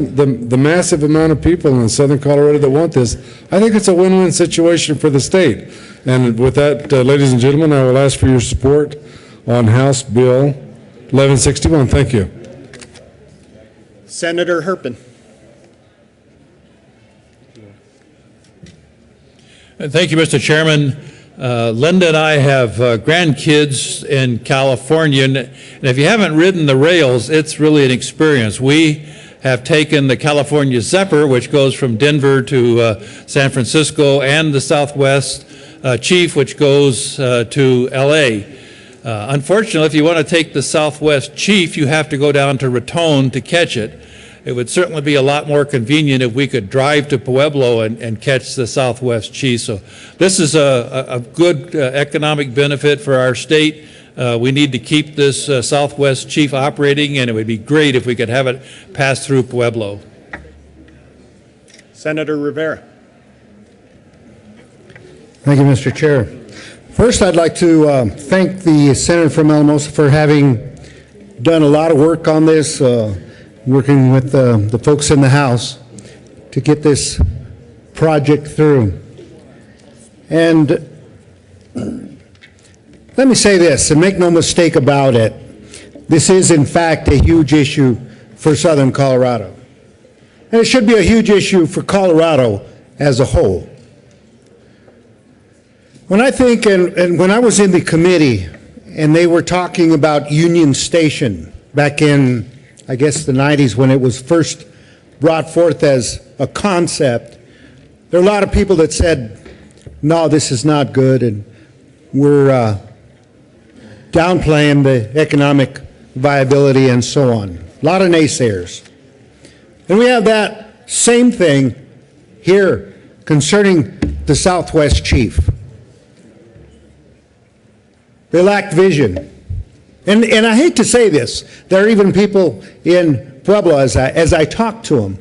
massive amount of people in southern Colorado that want this, I think it's a win-win situation for the state. And with that, ladies and gentlemen, I will ask for your support on House Bill 1161. Thank you. Senator Herpin. Thank you, Mr. Chairman. Linda and I have grandkids in California, and if you haven't ridden the rails, it's really an experience. We have taken the California Zephyr, which goes from Denver to San Francisco, and the Southwest Chief, which goes to LA. Unfortunately, if you want to take the Southwest Chief, you have to go down to Raton to catch it. It would certainly be a lot more convenient if we could drive to Pueblo and catch the Southwest Chief. So this is a good economic benefit for our state. We need to keep this Southwest Chief operating, and it would be great if we could have it pass through Pueblo. Senator Rivera. Thank you, Mr. Chair. First, I'd like to thank the Senator from Alamosa for having done a lot of work on this, working with the folks in the House to get this project through. And let me say this, and make no mistake about it, this is in fact a huge issue for southern Colorado. And it should be a huge issue for Colorado as a whole. When I think, and when I was in the committee, and they were talking about Union Station back in, I guess, the 90s when it was first brought forth as a concept, there are a lot of people that said, no, this is not good, and we're downplaying the economic viability and so on. A lot of naysayers. And we have that same thing here concerning the Southwest Chief. They lacked vision. And I hate to say this, there are even people in Pueblo, as I talk to them,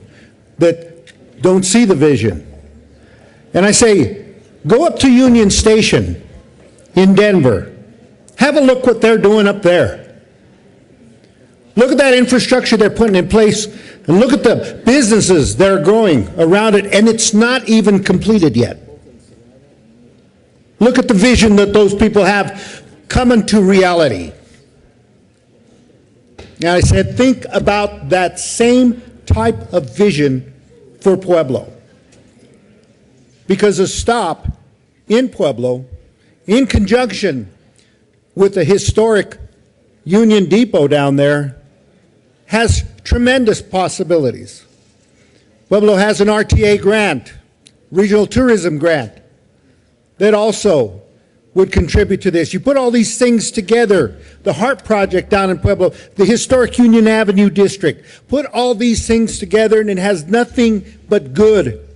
that don't see the vision. And I say, go up to Union Station in Denver. Have a look what they're doing up there. Look at that infrastructure they're putting in place, and look at the businesses that are growing around it, and it's not even completed yet. Look at the vision that those people have coming to reality. And I said, think about that same type of vision for Pueblo. Because a stop in Pueblo, in conjunction with the historic Union Depot down there, has tremendous possibilities. Pueblo has an RTA grant, regional tourism grant, that also would contribute to this. You put all these things together, the HARP project down in Pueblo, the historic Union Avenue district, put all these things together and it has nothing but good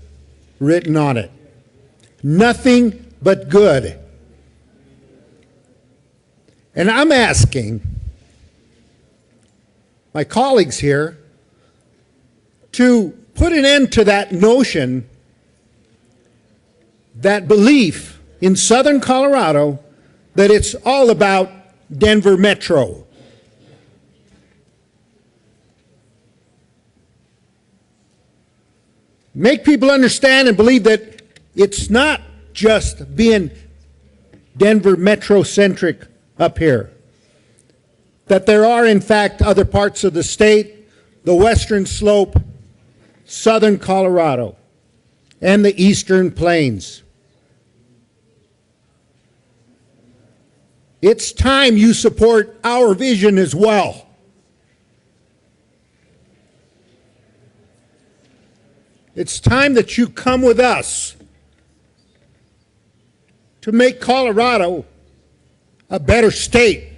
written on it. Nothing but good. And I'm asking my colleagues here to put an end to that notion, that belief in southern Colorado that it's all about Denver Metro. Make people understand and believe that it's not just being Denver Metro-centric up here. That there are, in fact, other parts of the state, the western slope, southern Colorado, and the eastern plains. It's time you support our vision as well. It's time that you come with us to make Colorado a better state,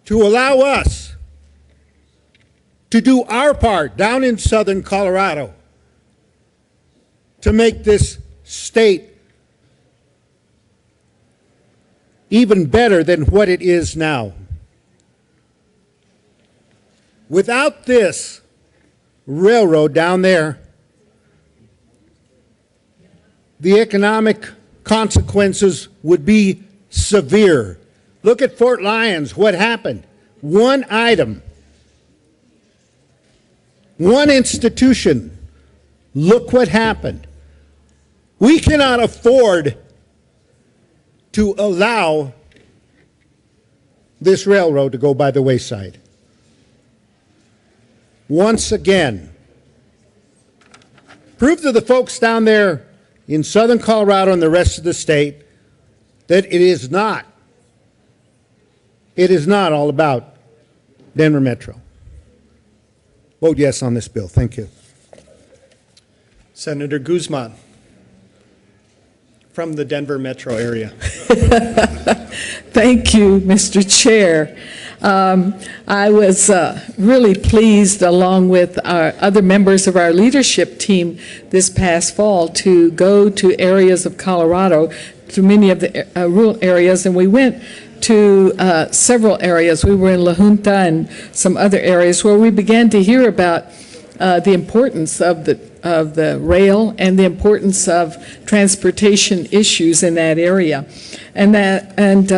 to allow us to do our part down in southern Colorado to make this state even better than what it is now. Without this railroad down there, the economic consequences would be severe. Look at Fort Lyons, what happened? One item, one institution. Look what happened. We cannot afford to allow this railroad to go by the wayside. Once again, prove to the folks down there in southern Colorado and the rest of the state that it is not all about Denver Metro. Vote yes on this bill. Thank you. Senator Guzman from the Denver metro area. Thank you, Mr. Chair. I was really pleased, along with our other members of our leadership team this past fall, to go to areas of Colorado, to many of the rural areas, and we went to several areas. We were in La Junta and some other areas where we began to hear about the importance of the rail and the importance of transportation issues in that area. And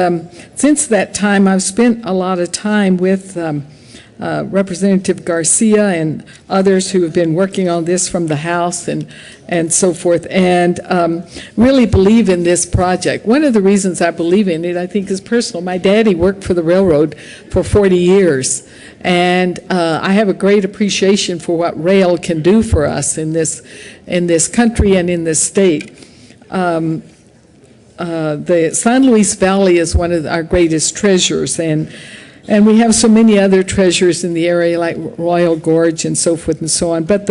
since that time, I've spent a lot of time with Representative Garcia and others who have been working on this from the House and so forth, and really believe in this project. One of the reasons I believe in it, I think, is personal. My daddy worked for the railroad for 40 years, and I have a great appreciation for what rail can do for us in this country and in this state. The San Luis Valley is one of our greatest treasures, and we have so many other treasures in the area, like Royal Gorge and so forth and so on. But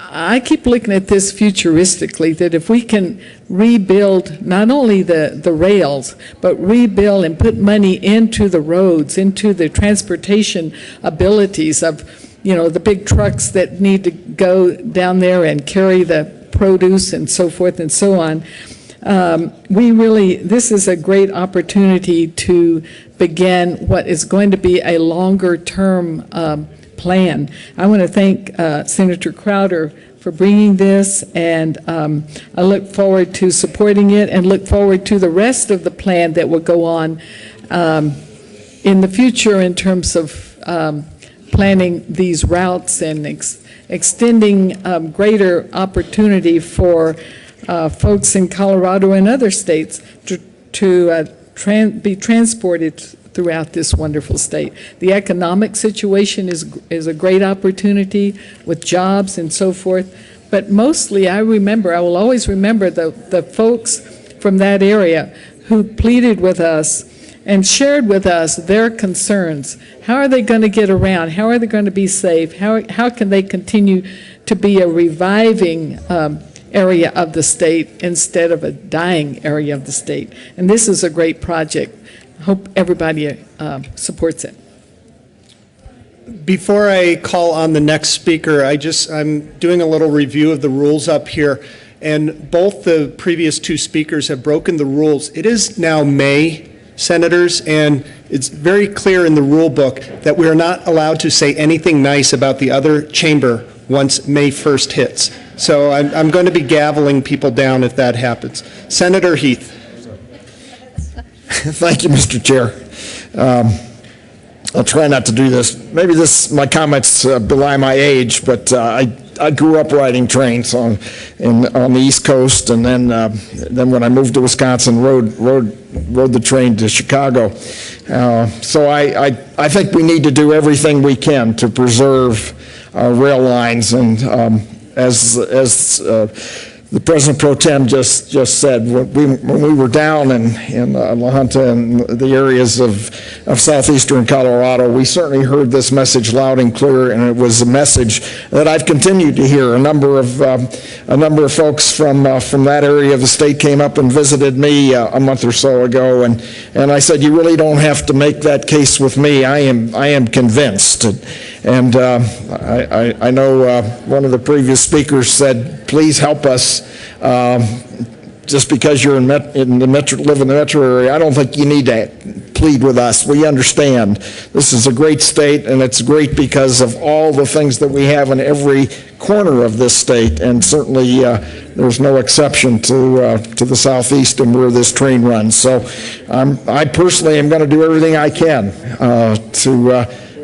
I keep looking at this futuristically, that if we can rebuild not only the rails, but rebuild and put money into the roads, into the transportation abilities of, the big trucks that need to go down there and carry the produce and so forth and so on, This is a great opportunity to begin what is going to be a longer-term plan. I want to thank Senator Crowder for bringing this, and I look forward to supporting it and look forward to the rest of the plan that will go on in the future in terms of planning these routes and extending greater opportunity for folks in Colorado and other states to be transported throughout this wonderful state. The economic situation is a great opportunity with jobs and so forth, but mostly I will always remember the folks from that area who pleaded with us and shared with us their concerns. How are they going to get around? How are they going to be safe? How can they continue to be a reviving area of the state instead of a dying area of the state? And this is a great project. I hope everybody supports it. Before I call on the next speaker, I'm doing a little review of the rules up here, and both the previous two speakers have broken the rules. It is now May, Senators, and it's very clear in the rule book that we are not allowed to say anything nice about the other chamber once May 1st hits. So I'm going to be gaveling people down if that happens. Senator Heath. Thank you, Mr. Chair. I'll try not to do this. Maybe my comments belie my age, but I grew up riding trains on the East Coast, and then when I moved to Wisconsin, rode the train to Chicago. So I think we need to do everything we can to preserve our rail lines, and as the President Pro Tem just said, when we were down in La Junta and the areas of southeastern Colorado, we certainly heard this message loud and clear, and it was a message that I've continued to hear. A number of folks from that area of the state came up and visited me a month or so ago, and I said, you really don't have to make that case with me. I am convinced. And I know one of the previous speakers said, please help us. Just because you're live in the metro area, I don't think you need to plead with us. We understand. This is a great state, and it's great because of all the things that we have in every corner of this state, and certainly there's no exception to the southeast and where this train runs. So I personally am going to do everything I can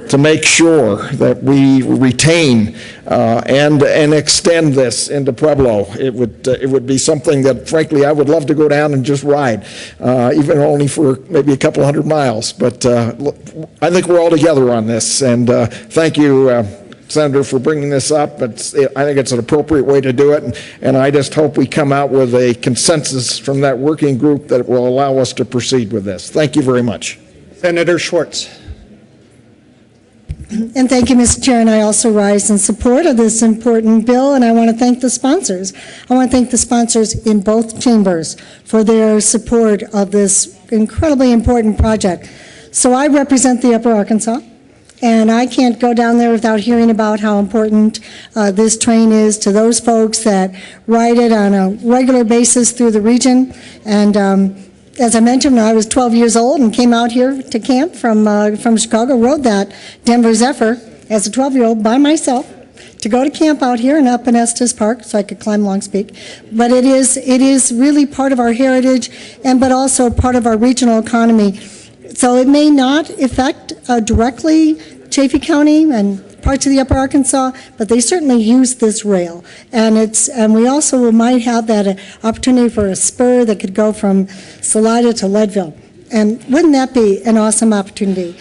to make sure that we retain and extend this into Pueblo. It would be something that, frankly, I would love to go down and just ride, even only for maybe a couple hundred miles. But I think we're all together on this, and thank you, Senator, for bringing this up. I think it's an appropriate way to do it, and I just hope we come out with a consensus from that working group that will allow us to proceed with this. Thank you very much. Senator Schwartz. And thank you, Mr. Chair, and I also rise in support of this important bill, and I want to thank the sponsors. I want to thank the sponsors in both chambers for their support of this incredibly important project. So I represent the Upper Arkansas, and I can't go down there without hearing about how important this train is to those folks that ride it on a regular basis through the region. And as I mentioned, when I was 12 years old and came out here to camp from Chicago, rode that Denver Zephyr as a 12-year-old by myself to go to camp out here and up in Estes Park so I could climb Longs Peak. But it is really part of our heritage, but also part of our regional economy. So it may not affect directly Chaffee County and parts of the Upper Arkansas, but they certainly use this rail. And we also might have that opportunity for a spur that could go from Salida to Leadville. And wouldn't that be an awesome opportunity?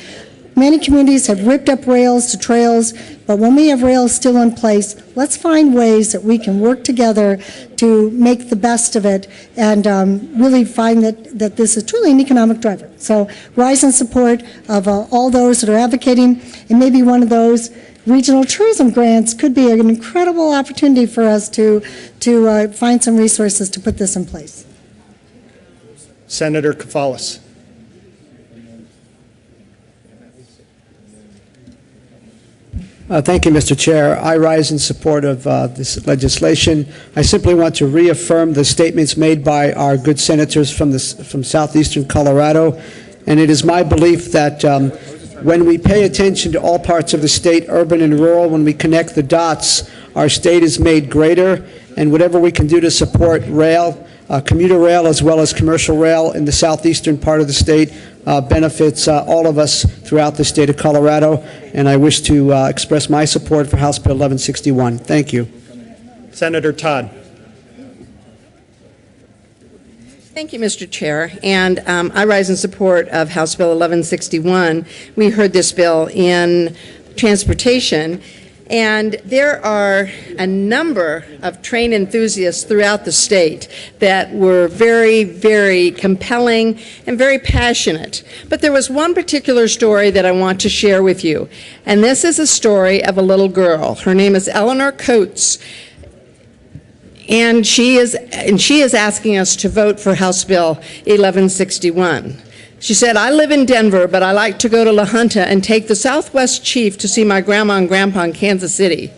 Many communities have ripped up rails to trails, but when we have rails still in place, let's find ways that we can work together to make the best of it and really find that this is truly an economic driver. So rise in support of all those that are advocating, and maybe one of those regional tourism grants could be an incredible opportunity for us to find some resources to put this in place. Senator Kafalis. Thank you, Mr. Chair. I rise in support of this legislation. I simply want to reaffirm the statements made by our good senators from southeastern Colorado, and it is my belief that when we pay attention to all parts of the state, urban and rural, when we connect the dots, our state is made greater, and whatever we can do to support rail, commuter rail as well as commercial rail in the southeastern part of the state benefits all of us throughout the state of Colorado, and I wish to express my support for House Bill 1161. Thank you. Senator Todd. Thank you, Mr. Chair, and I rise in support of House Bill 1161. We heard this bill in transportation, and there are a number of train enthusiasts throughout the state that were very, very compelling and very passionate. But there was one particular story that I want to share with you, and this is a story of a little girl. Her name is Eleanor Coates. And she is asking us to vote for House Bill 1161. She said, I live in Denver, but I like to go to La Junta and take the Southwest Chief to see my grandma and grandpa in Kansas City.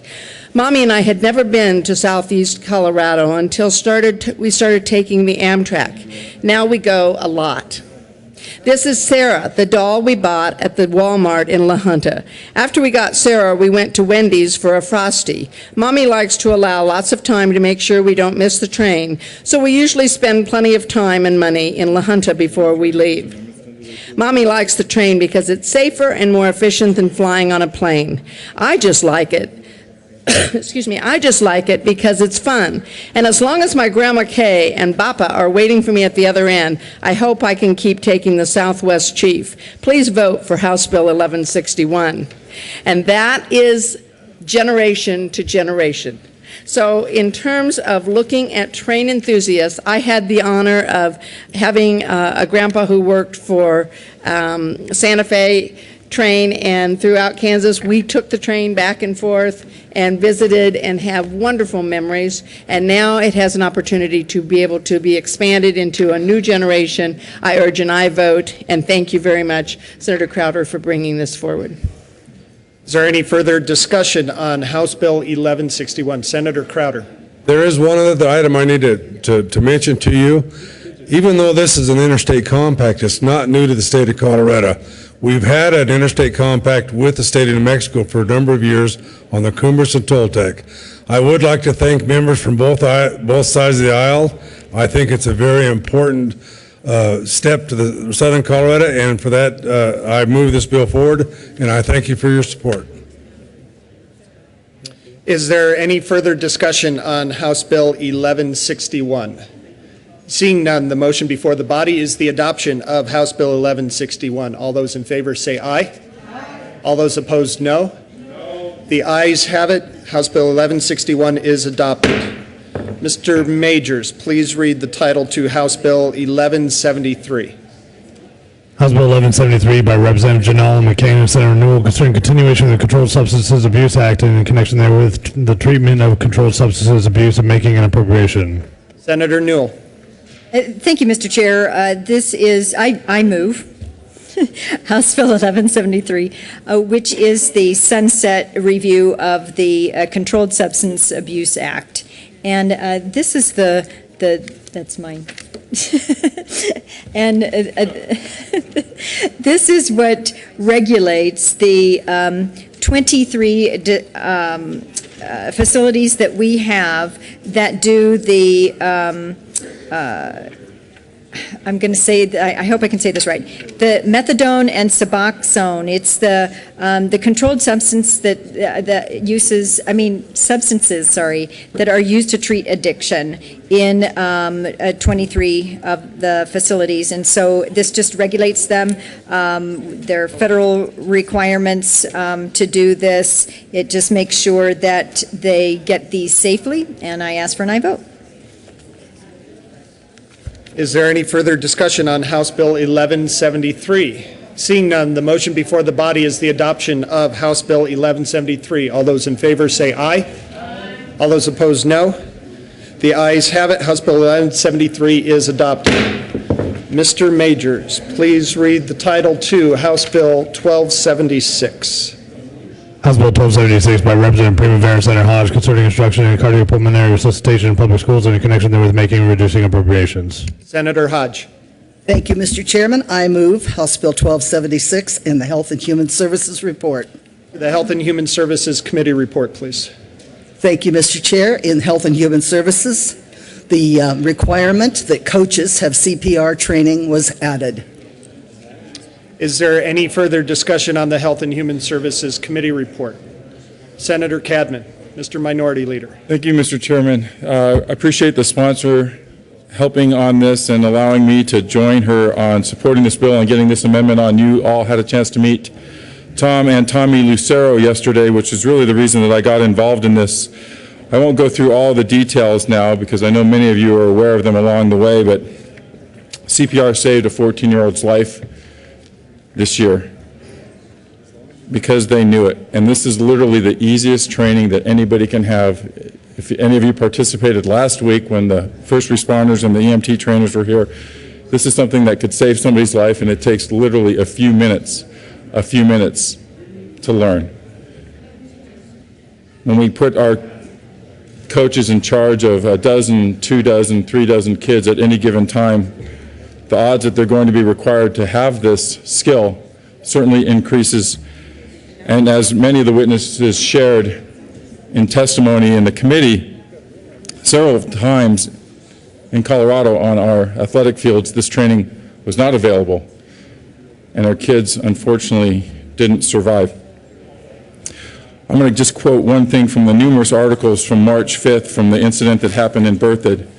Mommy and I had never been to Southeast Colorado until we started taking the Amtrak. Now we go a lot. This is Sarah, the doll we bought at the Walmart in La Junta. After we got Sarah, we went to Wendy's for a Frosty. Mommy likes to allow lots of time to make sure we don't miss the train, so we usually spend plenty of time and money in La Junta before we leave. Mommy likes the train because it's safer and more efficient than flying on a plane. I just like it. Excuse me, I just like it because it's fun. And as long as my Grandma Kay and Bappa are waiting for me at the other end, I hope I can keep taking the Southwest Chief. Please vote for House Bill 1161. And that is generation to generation. So in terms of looking at train enthusiasts, I had the honor of having a grandpa who worked for Santa Fe train, and throughout Kansas we took the train back and forth and visited and have wonderful memories, and now it has an opportunity to be able to be expanded into a new generation. I urge an aye vote, and thank you very much, Senator Crowder, for bringing this forward. Is there any further discussion on House Bill 1161? Senator Crowder. There is one other item I need to mention to you. Even though this is an interstate compact, it's not new to the state of Colorado. We've had an interstate compact with the state of New Mexico for a number of years on the Cumbres and Toltec. I would like to thank members from both sides of the aisle. I think it's a very important step to the southern Colorado, and for that I move this bill forward, and I thank you for your support. Is there any further discussion on House Bill 1161? Seeing none, the motion before the body is the adoption of House Bill 1161. All those in favor say aye. Aye. All those opposed, no. No. The ayes have it. House Bill 1161 is adopted. Mr. Majors, please read the title to House Bill 1173. House Bill 1173 by Representative Janelle McCain and Senator Newell concerning continuation of the Controlled Substances Abuse Act and in connection therewith the treatment of controlled substances abuse and making an appropriation. Senator Newell. Thank you, Mr. Chair. I move House Bill 1173, which is the sunset review of the Controlled Substance Abuse Act. And this is that's mine. And this is what regulates the 23 facilities that we have that do the I'm going to say, I hope I can say this right, the methadone and Suboxone. It's the controlled substance substances that are used to treat addiction in 23 of the facilities. And so this just regulates them. There are federal requirements to do this. It just makes sure that they get these safely, and I ask for an aye vote. Is there any further discussion on House Bill 1173? Seeing none, the motion before the body is the adoption of House Bill 1173. All those in favor say aye. Aye. All those opposed, no. The ayes have it. House Bill 1173 is adopted. Mr. Majors, please read the title to House Bill 1276. House Bill 1276 by Representative Primavera, Senator Hodge, concerning instruction in cardiopulmonary resuscitation in public schools and in connection therewith making and reducing appropriations. Senator Hodge. Thank you, Mr. Chairman. I move House Bill 1276 in the Health and Human Services report. The Health and Human Services Committee report, please. Thank you, Mr. Chair. In Health and Human Services, the requirement that coaches have CPR training was added. Is there any further discussion on the Health and Human Services Committee report? Senator Cadman, Mr. Minority Leader. Thank you, Mr. Chairman. I appreciate the sponsor helping on this and allowing me to join her on supporting this bill and getting this amendment on. You all had a chance to meet Tom and Tommy Lucero yesterday, which is really the reason that I got involved in this. I won't go through all the details now because I know many of you are aware of them along the way, but CPR saved a 14-year-old's life this year because they knew it. And this is literally the easiest training that anybody can have. If any of you participated last week when the first responders and the EMT trainers were here, this is something that could save somebody's life, and it takes literally a few minutes to learn. When we put our coaches in charge of a dozen, 2 dozen, 3 dozen kids at any given time, the odds that they're going to be required to have this skill certainly increases. And as many of the witnesses shared in testimony in the committee, several times in Colorado on our athletic fields, this training was not available, and our kids unfortunately didn't survive. I'm going to just quote one thing from the numerous articles from March 5th from the incident that happened in Berthoud.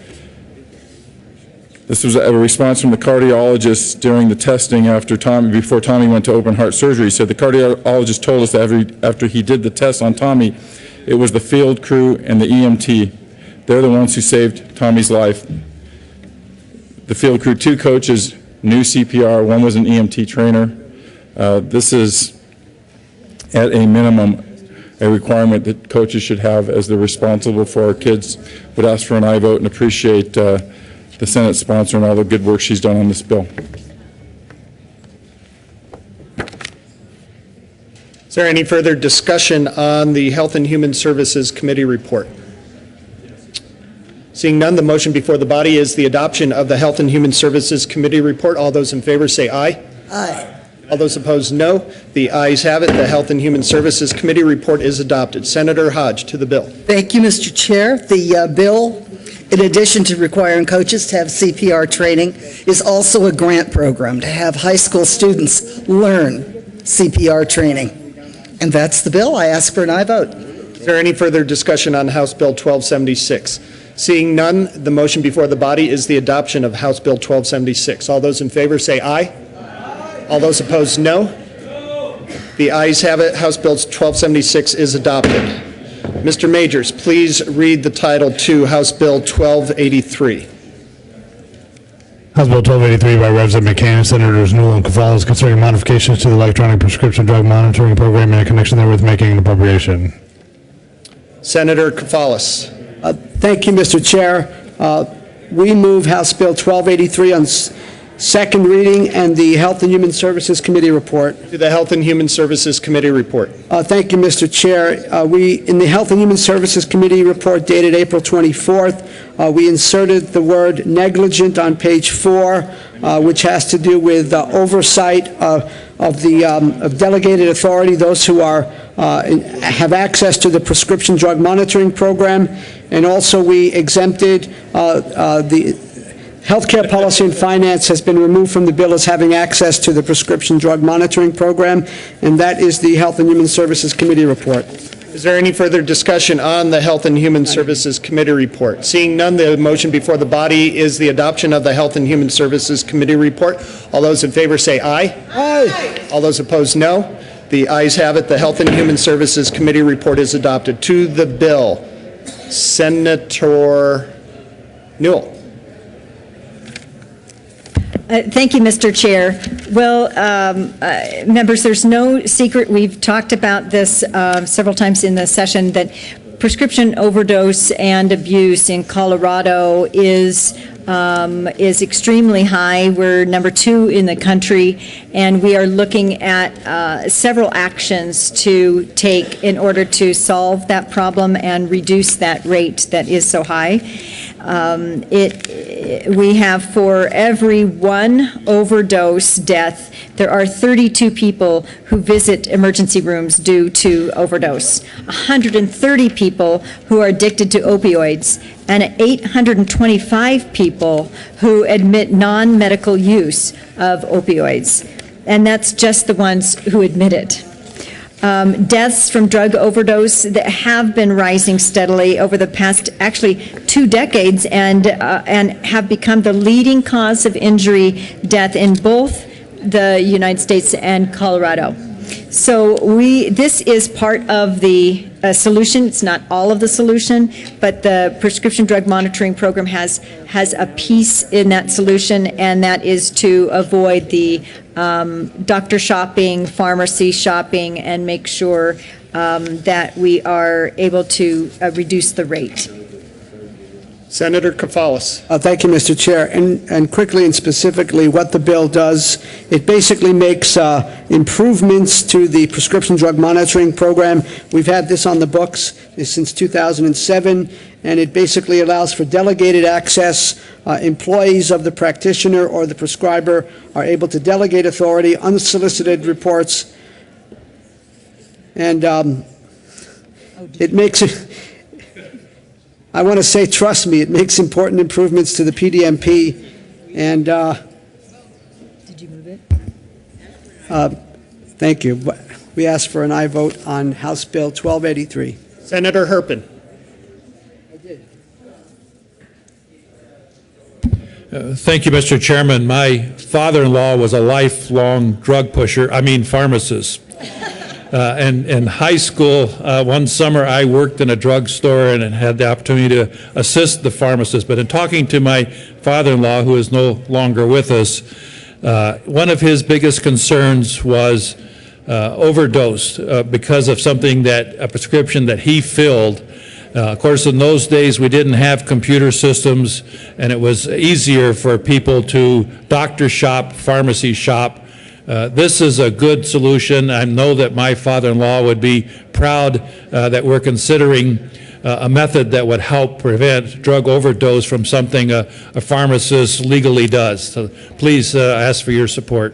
This was a response from the cardiologist during the testing before Tommy went to open heart surgery. He said the cardiologist told us that after he did the test on Tommy, it was the field crew and the EMT. They're the ones who saved Tommy's life. The field crew, 2 coaches knew CPR, 1 was an EMT trainer. This is, at a minimum, a requirement that coaches should have as they're responsible for our kids. Would ask for an aye vote and appreciate the Senate sponsor and all the good work she's done on this bill. Is there any further discussion on the Health and Human Services Committee report? Seeing none, the motion before the body is the adoption of the Health and Human Services Committee report. All those in favor say aye. Aye. All those opposed, no. The ayes have it. The Health and Human Services Committee report is adopted. Senator Hodge to the bill. Thank you, Mr. Chair. The bill, in addition to requiring coaches to have CPR training, is also a grant program to have high school students learn CPR training. And that's the bill. I ask for an aye vote. Is there any further discussion on House Bill 1276? Seeing none, the motion before the body is the adoption of House Bill 1276. All those in favor say aye. Aye. All those opposed, no. No. The ayes have it. House Bill 1276 is adopted. Mr. Majors, please read the title to House Bill 1283. House Bill 1283 by Representative McCain, Senators Newell and Cavallo, concerning modifications to the electronic prescription drug monitoring program and in connection therewith making an appropriation. Senator Kafalis. Thank you, Mr. Chair. We move House Bill 1283 on second reading and the Health and Human Services Committee report. To the Health and Human Services Committee report. Thank you, Mr. Chair. In the Health and Human Services Committee report dated April 24th, we inserted the word negligent on page 4, which has to do with oversight of delegated authority, those who have access to the prescription drug monitoring program, and also we exempted the Healthcare Policy and Finance has been removed from the bill as having access to the prescription drug monitoring program, and that is the Health and Human Services Committee report. Is there any further discussion on the Health and Human Services Committee report? Seeing none, the motion before the body is the adoption of the Health and Human Services Committee report. All those in favor say aye. Aye. All those opposed, no. The ayes have it. The Health and Human Services Committee report is adopted. To the bill, Senator Newell. Thank you, Mr. Chair. Well, members, there's no secret. We've talked about this several times in the session that prescription overdose and abuse in Colorado is is extremely high. We're number 2 in the country, and we are looking at several actions to take in order to solve that problem and reduce that rate that is so high. We have, for every one overdose death, there are 32 people who visit emergency rooms due to overdose, 130 people who are addicted to opioids, and 825 people who admit non-medical use of opioids. And that's just the ones who admit it. Deaths from drug overdose that have been rising steadily over the past, actually, 2 decades, and have become the leading cause of injury death in both the United States and Colorado. So this is part of the solution. It's not all of the solution, but the prescription drug monitoring program has a piece in that solution, and that is to avoid the doctor shopping, pharmacy shopping, and make sure that we are able to reduce the rate. Senator Kafalis. Thank you, Mr. Chair. And quickly and specifically, what the bill does, it basically makes improvements to the prescription drug monitoring program. We've had this on the books since 2007, and it basically allows for delegated access. Employees of the practitioner or the prescriber are able to delegate authority, unsolicited reports, and it makes it. I want to say, trust me, it makes important improvements to the PDMP, and Did you move it? Thank you. We ask for an aye vote on House Bill 1283. Senator Herpin. Thank you, Mr. Chairman. My father-in-law was a lifelong pharmacist. And in high school, one summer I worked in a drugstore and had the opportunity to assist the pharmacist. But in talking to my father-in-law, who is no longer with us, one of his biggest concerns was overdose because of a prescription that he filled. Of course, in those days, we didn't have computer systems, and it was easier for people to doctor shop, pharmacy shop. This is a good solution. I know that my father-in-law would be proud that we're considering a method that would help prevent drug overdose from something a pharmacist legally does. So please ask for your support.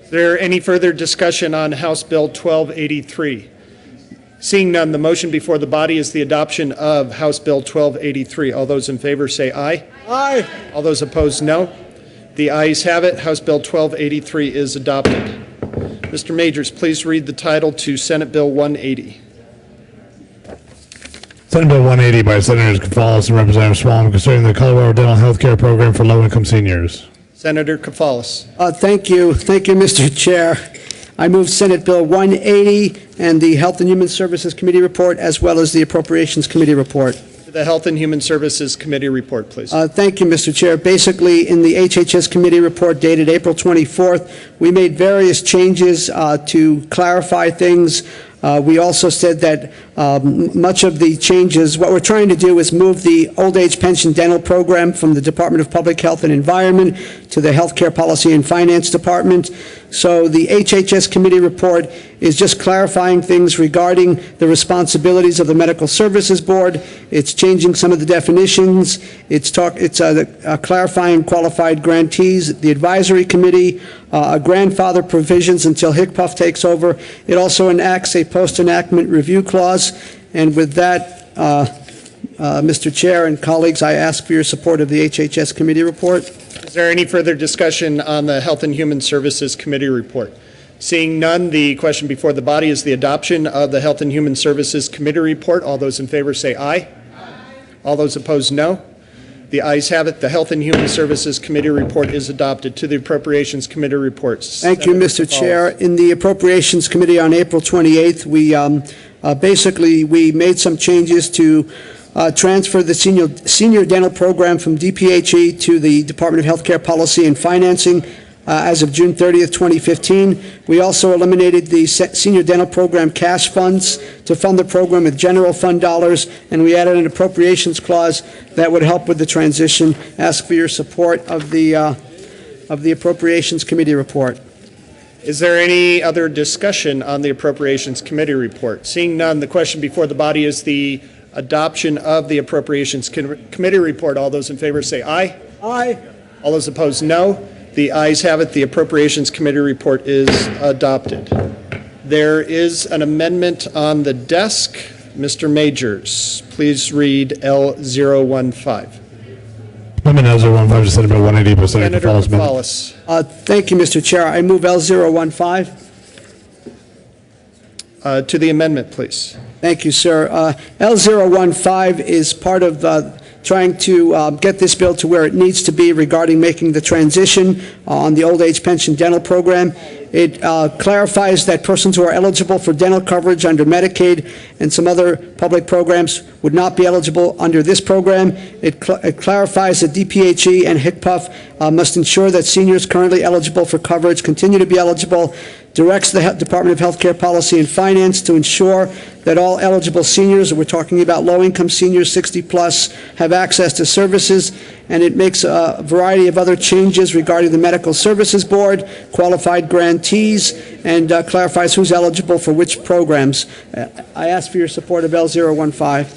Is there any further discussion on House Bill 1283? Seeing none, the motion before the body is the adoption of House Bill 1283. All those in favor say aye. Aye. All those opposed, no. The ayes have it. House Bill 1283 is adopted. Mr. Majors, please read the title to Senate Bill 180. Senate Bill 180 by Senators Kafalis and Representative Swalm concerning the Colorado Dental Health Care Program for low-income seniors. Senator Kafalis. Thank you, Mr. Chair. I move Senate Bill 180 and the Health and Human Services Committee report, as well as the Appropriations Committee report. The Health and Human Services Committee report, please. Thank you, Mr. Chair. Basically, in the HHS Committee report dated April 24th, we made various changes to clarify things. We also said that much of the changes, what we're trying to do is move the old age pension dental program from the Department of Public Health and Environment to the Healthcare Policy and Finance Department. So the HHS Committee report is just clarifying things regarding the responsibilities of the Medical Services Board. It's changing some of the definitions. It's clarifying qualified grantees, the Advisory Committee, grandfather provisions until HCPF takes over. It also enacts a post-enactment review clause. And with that, Mr. Chair and colleagues, I ask for your support of the HHS Committee report. Is there any further discussion on the Health and Human Services Committee report? Seeing none, the question before the body is the adoption of the Health and Human Services Committee report. All those in favor say aye. All those opposed, no. The ayes have it. The Health and Human Services Committee report is adopted. To the Appropriations Committee reports. Thank you, Mr. Chair. In the Appropriations Committee on April 28th, we made some changes to transfer the senior dental program from DPHE to the Department of Healthcare Policy and Financing. as of June 30th, 2015. We also eliminated the Senior Dental Program cash funds to fund the program with general fund dollars, and we added an appropriations clause that would help with the transition. Ask for your support of the Appropriations Committee report. Is there any other discussion on the Appropriations Committee report? Seeing none, the question before the body is the adoption of the Appropriations Committee report. All those in favor say aye. Aye. All those opposed, no. The ayes have it. The Appropriations Committee report is adopted. There is an amendment on the desk. Mr. Majors, please read L015. Amendment L015 to Senate Bill 180 by Senator Senator Gonzalez. Thank you, Mr. Chair. I move L015. To the amendment, please. Thank you, sir. L015 is part of trying to get this bill to where it needs to be regarding making the transition on the old age pension dental program. It clarifies that persons who are eligible for dental coverage under Medicaid and some other public programs would not be eligible under this program. It clarifies that DPHE and HCPF must ensure that seniors currently eligible for coverage continue to be eligible, directs the Department of Health Care Policy and Finance to ensure that all eligible seniors, we're talking about low-income seniors 60 plus, have access to services, and it makes a variety of other changes regarding the Medical Services Board, qualified grantees, and clarifies who's eligible for which programs. I ask for your support of L015.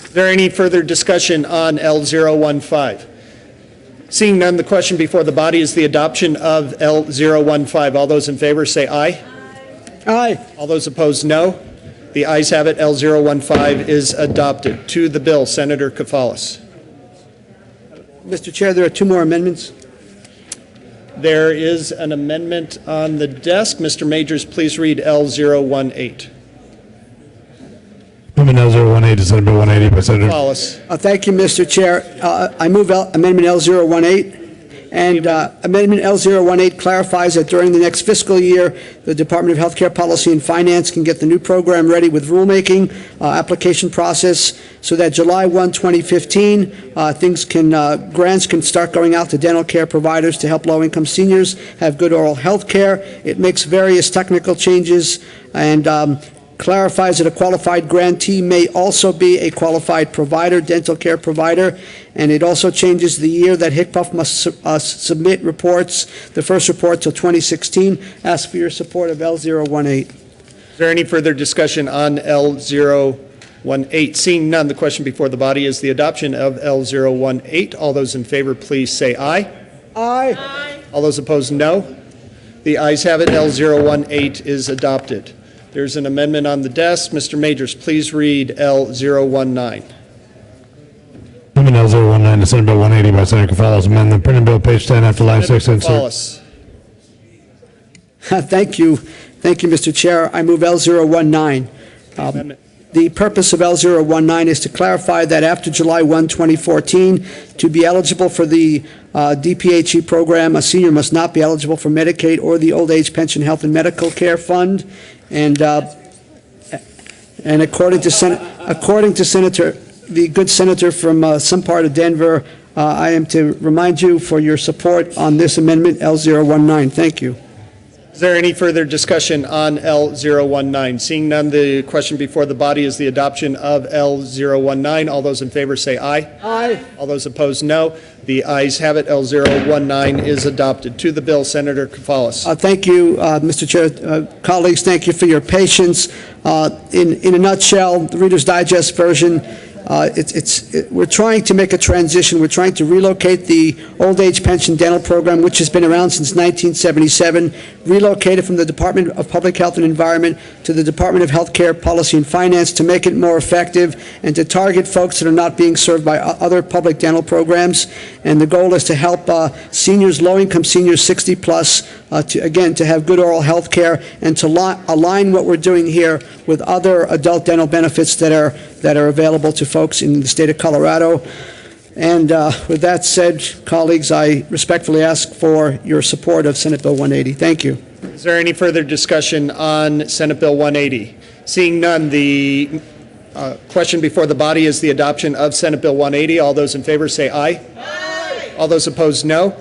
Is there any further discussion on L015? Seeing none, the question before the body is the adoption of L015. All those in favor say aye. Aye. All those opposed, no. The ayes have it. L015 is adopted. To the bill, Senator Kafalis. Mr. Chair, there are two more amendments. There is an amendment on the desk. Mr. Majors, please read L018. Amendment L018 to Senate Bill 180 by Senator Kafalis. Thank you, Mr. Chair. I move Amendment L018. And Amendment L018 clarifies that during the next fiscal year, the Department of Health Care Policy and Finance can get the new program ready with rulemaking, application process, so that July 1, 2015, grants can start going out to dental care providers to help low-income seniors have good oral health care. It makes various technical changes and clarifies that a qualified grantee may also be a qualified provider, dental care provider, and it also changes the year that HCPF must submit reports, the first report till 2016. Ask for your support of L018. Is there any further discussion on L018? Seeing none, the question before the body is the adoption of L018. All those in favor, please say aye. Aye. Aye. All those opposed, no. The ayes have it. L018 is adopted. There's an amendment on the desk. Mr. Majors, please read L019. Amendment L019 to Senate Bill 180 by Senator Kafalis. Amend the printed bill, page 10, after line 6, insert. Thank you. Thank you, Mr. Chair. I move L019. The purpose of L019 is to clarify that after July 1, 2014, to be eligible for the DPHE program, a senior must not be eligible for Medicaid or the Old Age Pension Health and Medical Care Fund. And according to Senator, the good senator from some part of Denver, I am to remind you for your support on this amendment, L019. Thank you. Is there any further discussion on L019? Seeing none, the question before the body is the adoption of L019. All those in favor say aye. Aye. All those opposed, no. The ayes have it. L019 is adopted. To the bill, Senator Kafalis. Thank you, Mr. Chair. Colleagues, thank you for your patience. In a nutshell, the Reader's Digest version, we're trying to make a transition. We're trying to relocate the old age pension dental program, which has been around since 1977, relocate it from the Department of Public Health and Environment to the Department of Health Care Policy and Finance to make it more effective and to target folks that are not being served by other public dental programs. And the goal is to help seniors, low-income seniors 60 plus, to have good oral health care and to align what we're doing here with other adult dental benefits that are available to folks in the state of Colorado. And with that said, colleagues, I respectfully ask for your support of Senate Bill 180. Thank you. Is there any further discussion on Senate Bill 180? Seeing none, the question before the body is the adoption of Senate Bill 180. All those in favor say aye. Aye. All those opposed, no.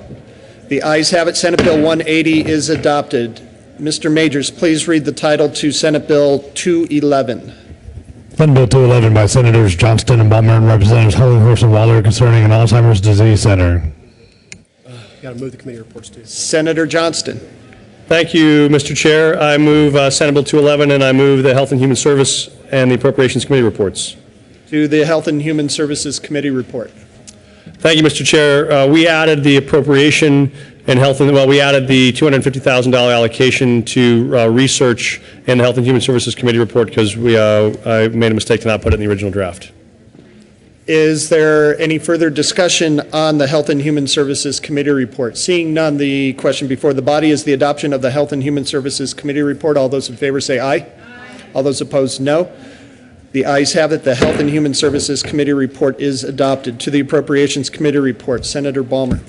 The ayes have it. Senate Bill 180 is adopted. Mr. Majors, please read the title to Senate Bill 211. Senate Bill 211 by Senators Johnston and Balmer and Representatives Hollingworth and Waller concerning an Alzheimer's disease center. Got to move the committee reports to. Senator Johnston. Thank you, Mr. Chair. I move Senate Bill 211, and I move the Health and Human Service and the Appropriations Committee reports. To the Health and Human Services Committee report. Thank you, Mr. Chair. We added the appropriation and we added the $250,000 allocation to research in the Health and Human Services Committee report because I made a mistake to not put it in the original draft. Is there any further discussion on the Health and Human Services Committee report? Seeing none, the question before the body is the adoption of the Health and Human Services Committee report. All those in favor say aye. Aye. All those opposed, no. The ayes have it. The Health and Human Services Committee report is adopted. To the Appropriations Committee report, Senator Balmer.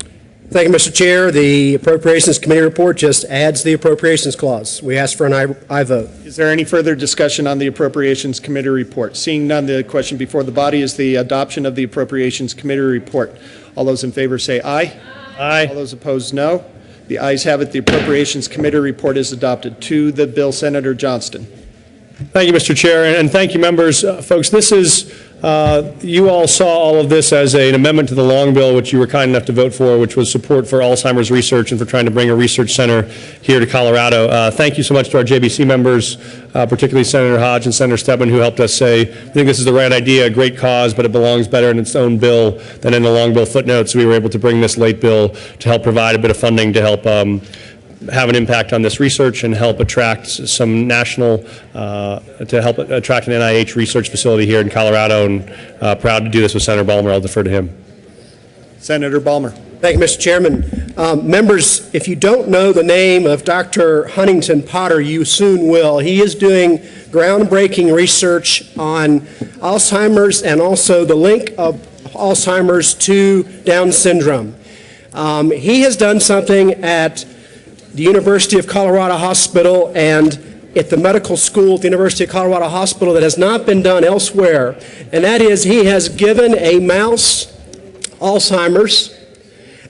Thank you, Mr. Chair. The Appropriations Committee report just adds the Appropriations Clause. We ask for an aye vote. Is there any further discussion on the Appropriations Committee report? Seeing none, the question before the body is the adoption of the Appropriations Committee report. All those in favor say aye. Aye. All those opposed, no. The ayes have it. The Appropriations Committee report is adopted. To the bill, Senator Johnston. Thank you, Mr. Chair, and thank you, members. Folks, this is, you all saw all of this as an amendment to the long bill, which you were kind enough to vote for, which was support for Alzheimer's research and for trying to bring a research center here to Colorado. Thank you so much to our JBC members, particularly Senator Hodge and Senator Stedman, who helped us say, I think this is the right idea, a great cause, but it belongs better in its own bill than in the long bill footnotes. We were able to bring this late bill to help provide a bit of funding to help have an impact on this research and help attract some national, to help attract an NIH research facility here in Colorado, and proud to do this with Senator Balmer. I'll defer to him. Senator Balmer. Thank you, Mr. Chairman. Members, if you don't know the name of Dr. Huntington Potter, you soon will. He is doing groundbreaking research on Alzheimer's and also the link of Alzheimer's to Down syndrome. He has done something at the University of Colorado Hospital and at the medical school at the University of Colorado Hospital that has not been done elsewhere, and that is he has given a mouse Alzheimer's,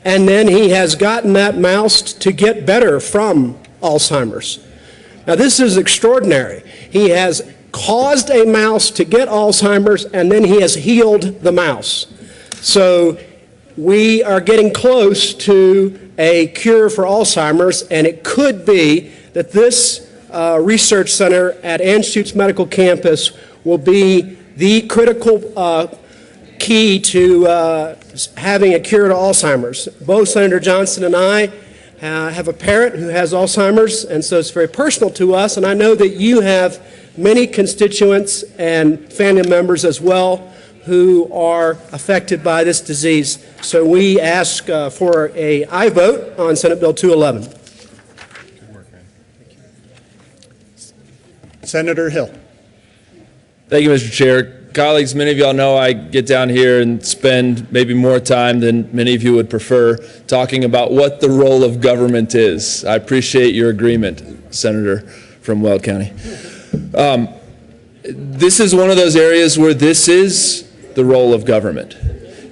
and then he has gotten that mouse to get better from Alzheimer's. Now this is extraordinary. He has caused a mouse to get Alzheimer's, and then he has healed the mouse. So we are getting close to a cure for Alzheimer's, and it could be that this research center at Anschutz Medical Campus will be the critical key to having a cure to Alzheimer's. Both Senator Johnston and I have a parent who has Alzheimer's, and so it's very personal to us, and I know that you have many constituents and family members as well who are affected by this disease. So we ask for an aye vote on Senate Bill 211. Senator Hill. Thank you, Mr. Chair. Colleagues, many of y'all know I get down here and spend maybe more time than many of you would prefer talking about what the role of government is. I appreciate your agreement, Senator from Weld County. This is one of those areas where this is the role of government.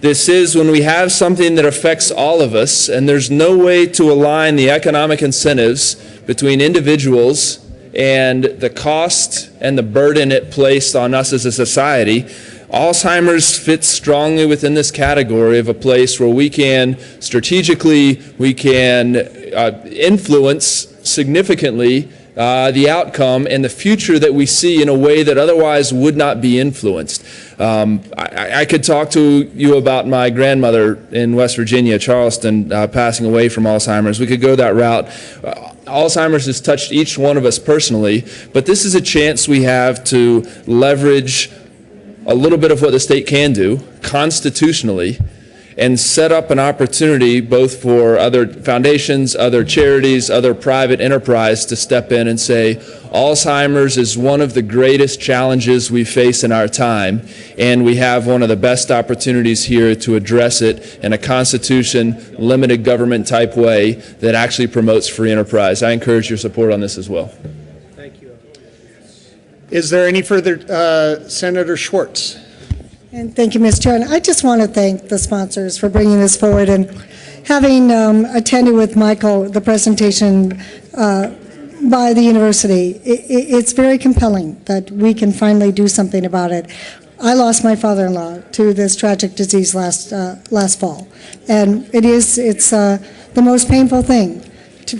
This is when we have something that affects all of us, and there's no way to align the economic incentives between individuals and the cost and the burden it placed on us as a society. Alzheimer's fits strongly within this category of a place where we can strategically, we can influence significantly the outcome and the future that we see in a way that otherwise would not be influenced. I could talk to you about my grandmother in West Virginia, Charleston, passing away from Alzheimer's. We could go that route. Alzheimer's has touched each one of us personally, but this is a chance we have to leverage a little bit of what the state can do constitutionally and set up an opportunity both for other foundations, other charities, other private enterprise to step in and say, Alzheimer's is one of the greatest challenges we face in our time, and we have one of the best opportunities here to address it in a Constitution, limited government type way that actually promotes free enterprise. I encourage your support on this as well. Thank you. Is there any further, Senator Schwartz? And thank you, Ms. Chair. And I just want to thank the sponsors for bringing this forward. And having attended with Michael the presentation by the university, it's very compelling that we can finally do something about it. I lost my father-in-law to this tragic disease last fall, and it's the most painful thing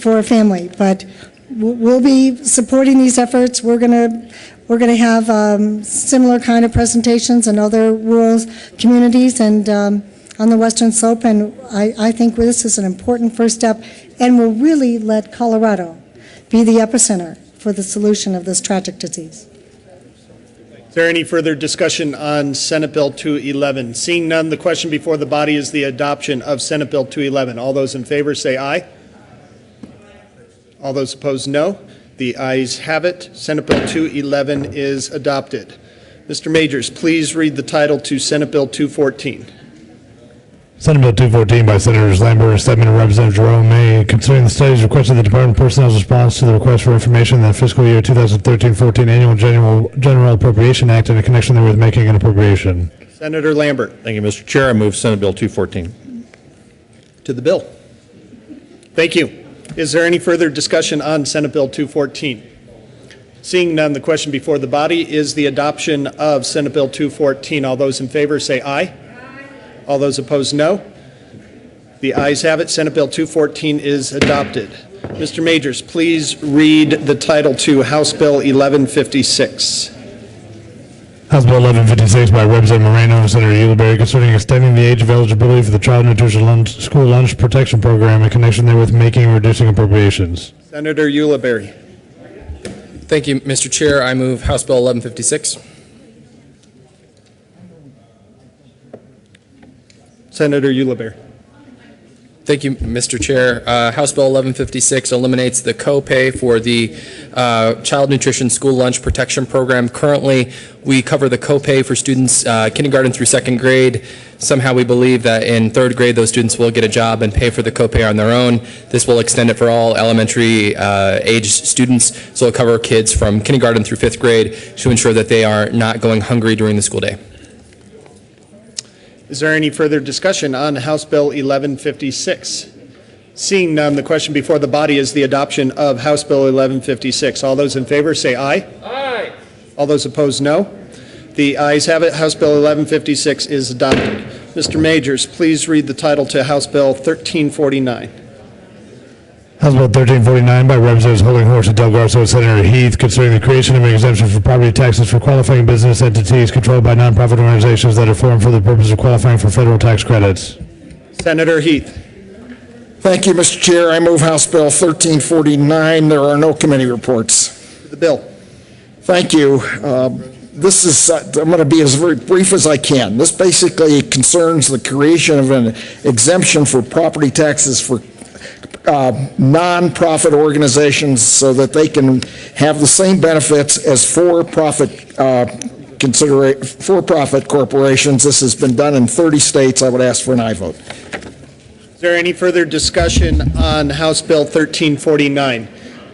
for a family. But we'll be supporting these efforts. We're going to have similar kind of presentations in other rural communities and on the Western Slope, and I think this is an important first step, and will really let Colorado be the epicenter for the solution of this tragic disease. Is there any further discussion on Senate Bill 211? Seeing none, the question before the body is the adoption of Senate Bill 211. All those in favor say aye. All those opposed, no. The ayes have it. Senate Bill 211 is adopted. Mr. Majors, please read the title to Senate Bill 214. Senate Bill 214 by Senators Lambert, Stedman, and Representative Jerome May, concerning the studies requested the Department of Personnel's response to the request for information in the fiscal year 2013-14 Annual General Appropriation Act and in connection therewith making an appropriation. Senator Lambert. Thank you, Mr. Chair. I move Senate Bill 214. To the bill. Thank you. Is there any further discussion on Senate Bill 214? Seeing none, the question before the body is the adoption of Senate Bill 214. All those in favor say aye. All those opposed, no. The ayes have it. Senate Bill 214 is adopted. Mr. Majors, please read the title to House Bill 1156. House Bill 1156 by Representative Moreno and Senator Ulibarri, concerning extending the age of eligibility for the Child Nutrition School Lunch Protection Program in connection therewith making and reducing appropriations. Senator Ulibarri. Thank you, Mr. Chair. I move House Bill 1156. Senator Ulibarri. Thank you, Mr. Chair. House Bill 1156 eliminates the co-pay for the Child Nutrition School Lunch Protection Program. Currently, we cover the co-pay for students kindergarten through second grade. Somehow we believe that in third grade, those students will get a job and pay for the co-pay on their own. This will extend it for all elementary age students, so it'll cover kids from kindergarten through fifth grade to ensure that they are not going hungry during the school day. Is there any further discussion on House Bill 1156? Seeing none, the question before the body is the adoption of House Bill 1156. All those in favor say aye. Aye. All those opposed, no. The ayes have it. House Bill 1156 is adopted. Mr. Majors, please read the title to House Bill 1349. House Bill 1349 by Representatives Holding Horse and Del Garza and Senator Heath, concerning the creation of an exemption for property taxes for qualifying business entities controlled by nonprofit organizations that are formed for the purpose of qualifying for federal tax credits. Senator Heath. Thank you, Mr. Chair. I move House Bill 1349. There are no committee reports. To the bill. Thank you. This is, I'm going to be as very brief as I can. This basically concerns the creation of an exemption for property taxes for non-profit organizations so that they can have the same benefits as for-profit corporations. This has been done in 30 states. I would ask for an aye vote. Is there any further discussion on House Bill 1349?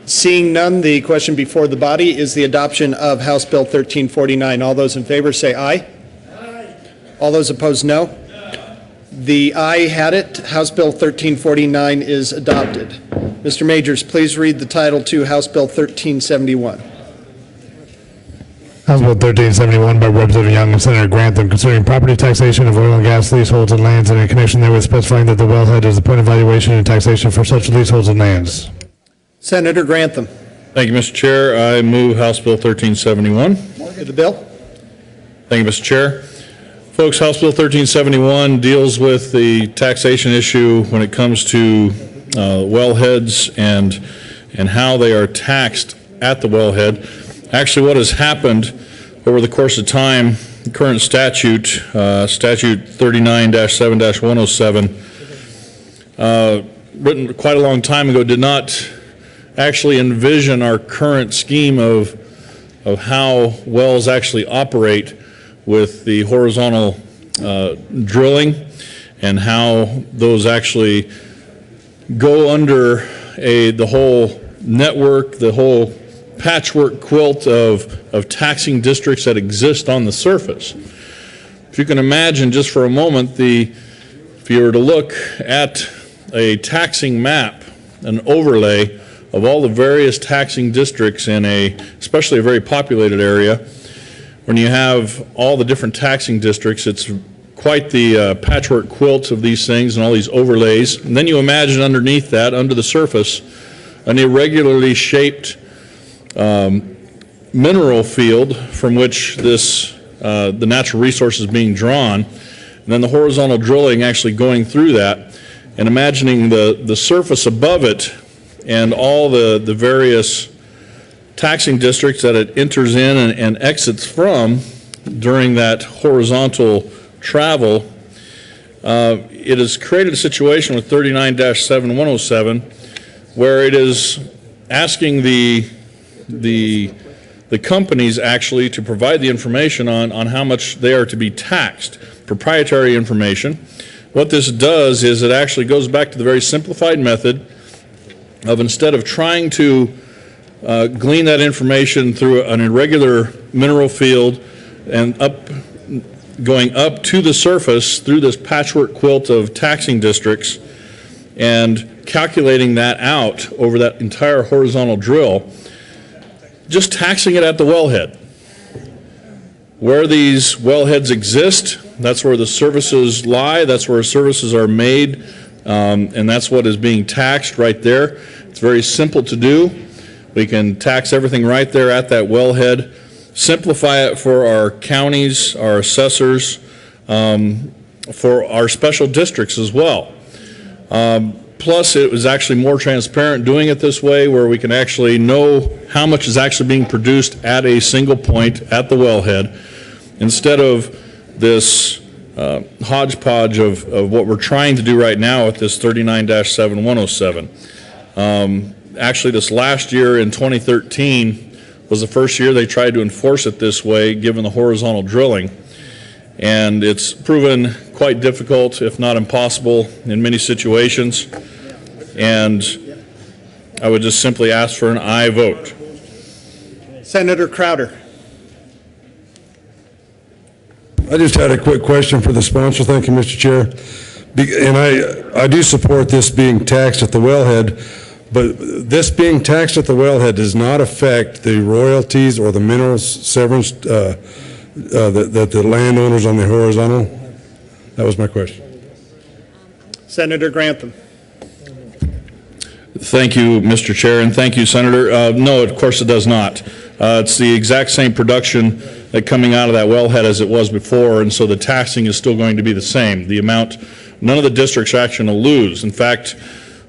Seeing none, the question before the body is the adoption of House Bill 1349. All those in favor say aye. Aye. All those opposed, no. The aye had it. House Bill 1349 is adopted. Mr. Majors, please read the title to House Bill 1371. House Bill 1371 by Representative Young and Senator Grantham, concerning property taxation of oil and gas leaseholds and lands and in connection therewith specifying that the wellhead is the point of valuation and taxation for such leaseholds and lands. Senator Grantham. Thank you, Mr. Chair. I move House Bill 1371. To the bill. Thank you, Mr. Chair. Folks, House Bill 1371 deals with the taxation issue when it comes to wellheads and how they are taxed at the wellhead. Actually, what has happened over the course of time, the current statute, Statute 39-7-107, written quite a long time ago, did not actually envision our current scheme of how wells actually operate with the horizontal drilling and how those actually go under the whole network, the whole patchwork quilt of taxing districts that exist on the surface. If you can imagine just for a moment, if you were to look at a taxing map, an overlay of all the various taxing districts in especially a very populated area. When you have all the different taxing districts, it's quite the patchwork quilt of these things and all these overlays. And then you imagine underneath that, under the surface, an irregularly shaped mineral field from which the natural resource is being drawn, and then the horizontal drilling actually going through that, and imagining the surface above it and all the various taxing districts that it enters in and exits from during that horizontal travel. It has created a situation with 39-7107 where it is asking the companies actually to provide the information on how much they are to be taxed, proprietary information. What this does is it actually goes back to the very simplified method of, instead of trying to glean that information through an irregular mineral field and going up to the surface through this patchwork quilt of taxing districts and calculating that out over that entire horizontal drill, just taxing it at the wellhead. Where these wellheads exist, that's where the services lie, that's where services are made, and that's what is being taxed right there. It's very simple to do. We can tax everything right there at that wellhead, simplify it for our counties, our assessors, for our special districts as well. Plus, it was actually more transparent doing it this way, where we can actually know how much is actually being produced at a single point at the wellhead, instead of this hodgepodge of what we're trying to do right now with this 39-7107. Actually, this last year in 2013 was the first year they tried to enforce it this way, given the horizontal drilling. And it's proven quite difficult, if not impossible, in many situations. And I would just simply ask for an aye vote. Senator Crowder. I just had a quick question for the sponsor. Thank you, Mr. Chair. And I do support this being taxed at the wellhead, but this being taxed at the wellhead does not affect the royalties or the mineral severance that the landowners on the horizontal. That was my question. Senator Grantham. Thank you, Mr. Chair, and thank you, Senator. No, of course it does not. It's the exact same production coming out of that wellhead as it was before, and so the taxing is still going to be the same. The amount, none of the districts are actually going to lose. In fact,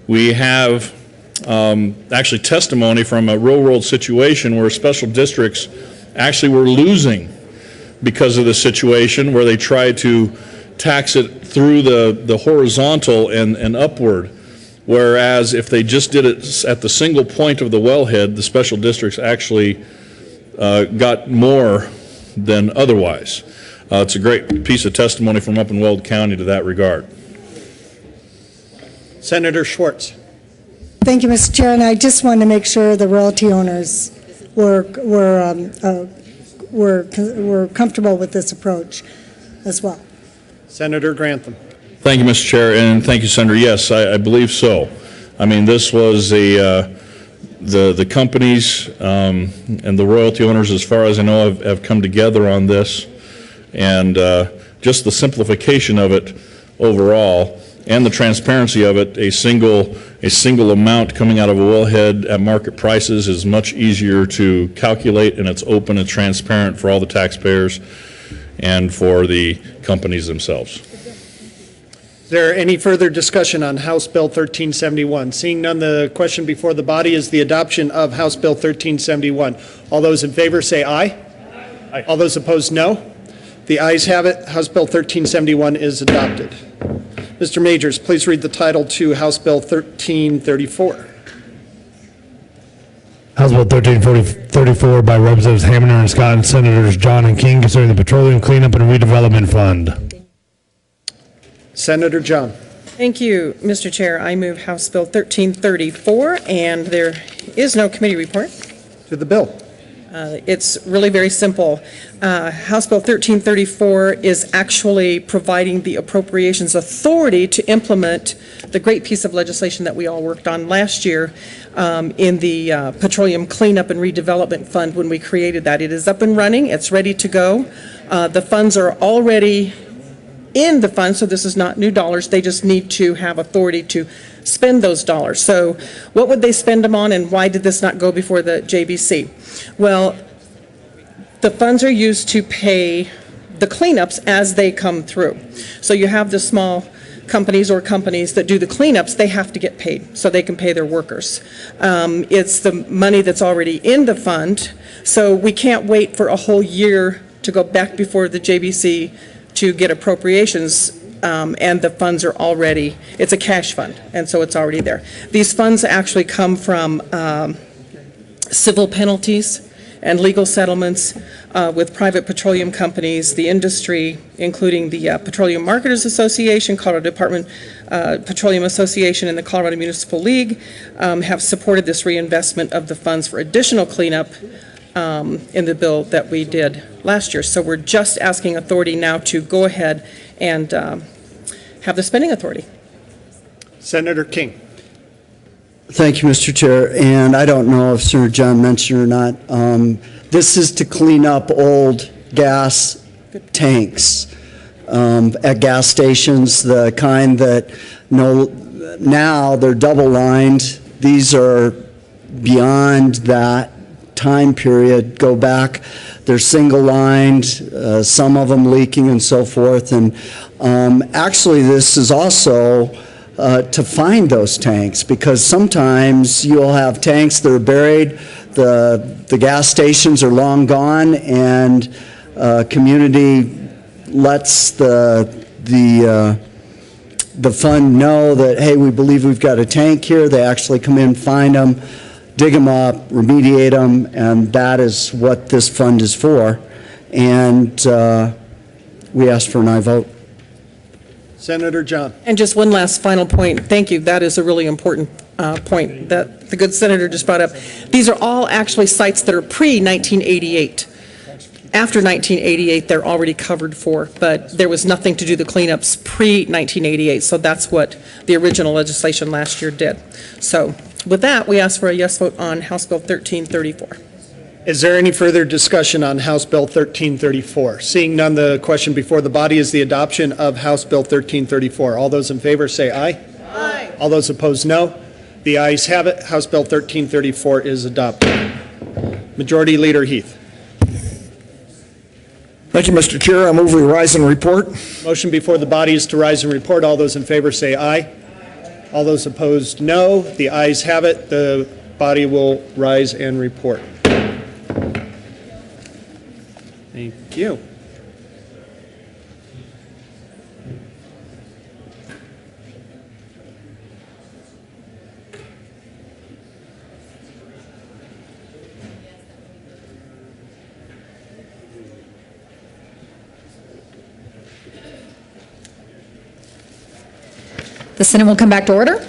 we have actually testimony from a real-world situation where special districts actually were losing because of the situation where they tried to tax it through the horizontal and upward. Whereas if they just did it at the single point of the wellhead, the special districts actually got more than otherwise. It's a great piece of testimony from up in Weld County to that regard. Senator Schwartz. Thank you, Mr. Chair, and I just want to make sure the royalty owners were comfortable with this approach as well. Senator Grantham. Thank you, Mr. Chair, and thank you, Senator. Yes, I believe so. I mean, this was the companies and the royalty owners, as far as I know, have come together on this, and just the simplification of it overall and the transparency of it. A single amount coming out of a wellhead at market prices is much easier to calculate, and it's open and transparent for all the taxpayers and for the companies themselves. Is there any further discussion on House Bill 1371? Seeing none, the question before the body is the adoption of House Bill 1371. All those in favor say aye. Aye. All those opposed, no. The ayes have it. House Bill 1371 is adopted. Mr. Majors, please read the title to House Bill 1334. House Bill 1334 by Representatives Hamner and Scott and Senators John and King concerning the Petroleum Cleanup and Redevelopment Fund. Senator John. Thank you, Mr. Chair. I move House Bill 1334, and there is no committee report. To the bill. It's really very simple. House Bill 1334 is actually providing the appropriations authority to implement the great piece of legislation that we all worked on last year in the Petroleum Cleanup and Redevelopment Fund when we created that. It is up and running. It's ready to go. The funds are already in the fund, so this is not new dollars. They just need to have authority to spend those dollars. So what would they spend them on, and why did this not go before the JBC? Well, the funds are used to pay the cleanups as they come through. So you have the small companies or companies that do the cleanups, they have to get paid so they can pay their workers. It's the money that's already in the fund, so we can't wait for a whole year to go back before the JBC to get appropriations, and the funds are already, it's a cash fund, and so it's already there. These funds actually come from civil penalties and legal settlements with private petroleum companies, the industry, including the Petroleum Marketers Association, Colorado Department Petroleum Association, and the Colorado Municipal League have supported this reinvestment of the funds for additional cleanup in the bill that we did last year. So we're just asking authority now to go ahead and have the spending authority. Senator King. Thank you, Mr. Chair. And I don't know if Senator John mentioned or not, this is to clean up old gas tanks at gas stations, the kind that now they're double lined. These are beyond that time period, go back, they're single lined, some of them leaking and so forth. And actually this is also to find those tanks, because sometimes you'll have tanks that are buried, the gas stations are long gone, and community lets the fund know that, hey, we believe we've got a tank here. They actually come in, find them, dig them up, remediate them, and that is what this fund is for. And we ask for an aye vote. Senator John. And just one last final point. Thank you. That is a really important point that the good senator just brought up. These are all actually sites that are pre-1988. After 1988, they're already covered for, but there was nothing to do the cleanups pre-1988, so that's what the original legislation last year did. So with that, we ask for a yes vote on House Bill 1334. Is there any further discussion on House Bill 1334? Seeing none, the question before the body is the adoption of House Bill 1334. All those in favor say aye. Aye. All those opposed, no. The ayes have it. House Bill 1334 is adopted. Majority Leader Heath. Thank you, Mr. Chair. I move we rise and report. Motion before the body is to rise and report. All those in favor say aye. All those opposed, no. The ayes have it. The body will rise and report. Thank you. The Senate will come back to order.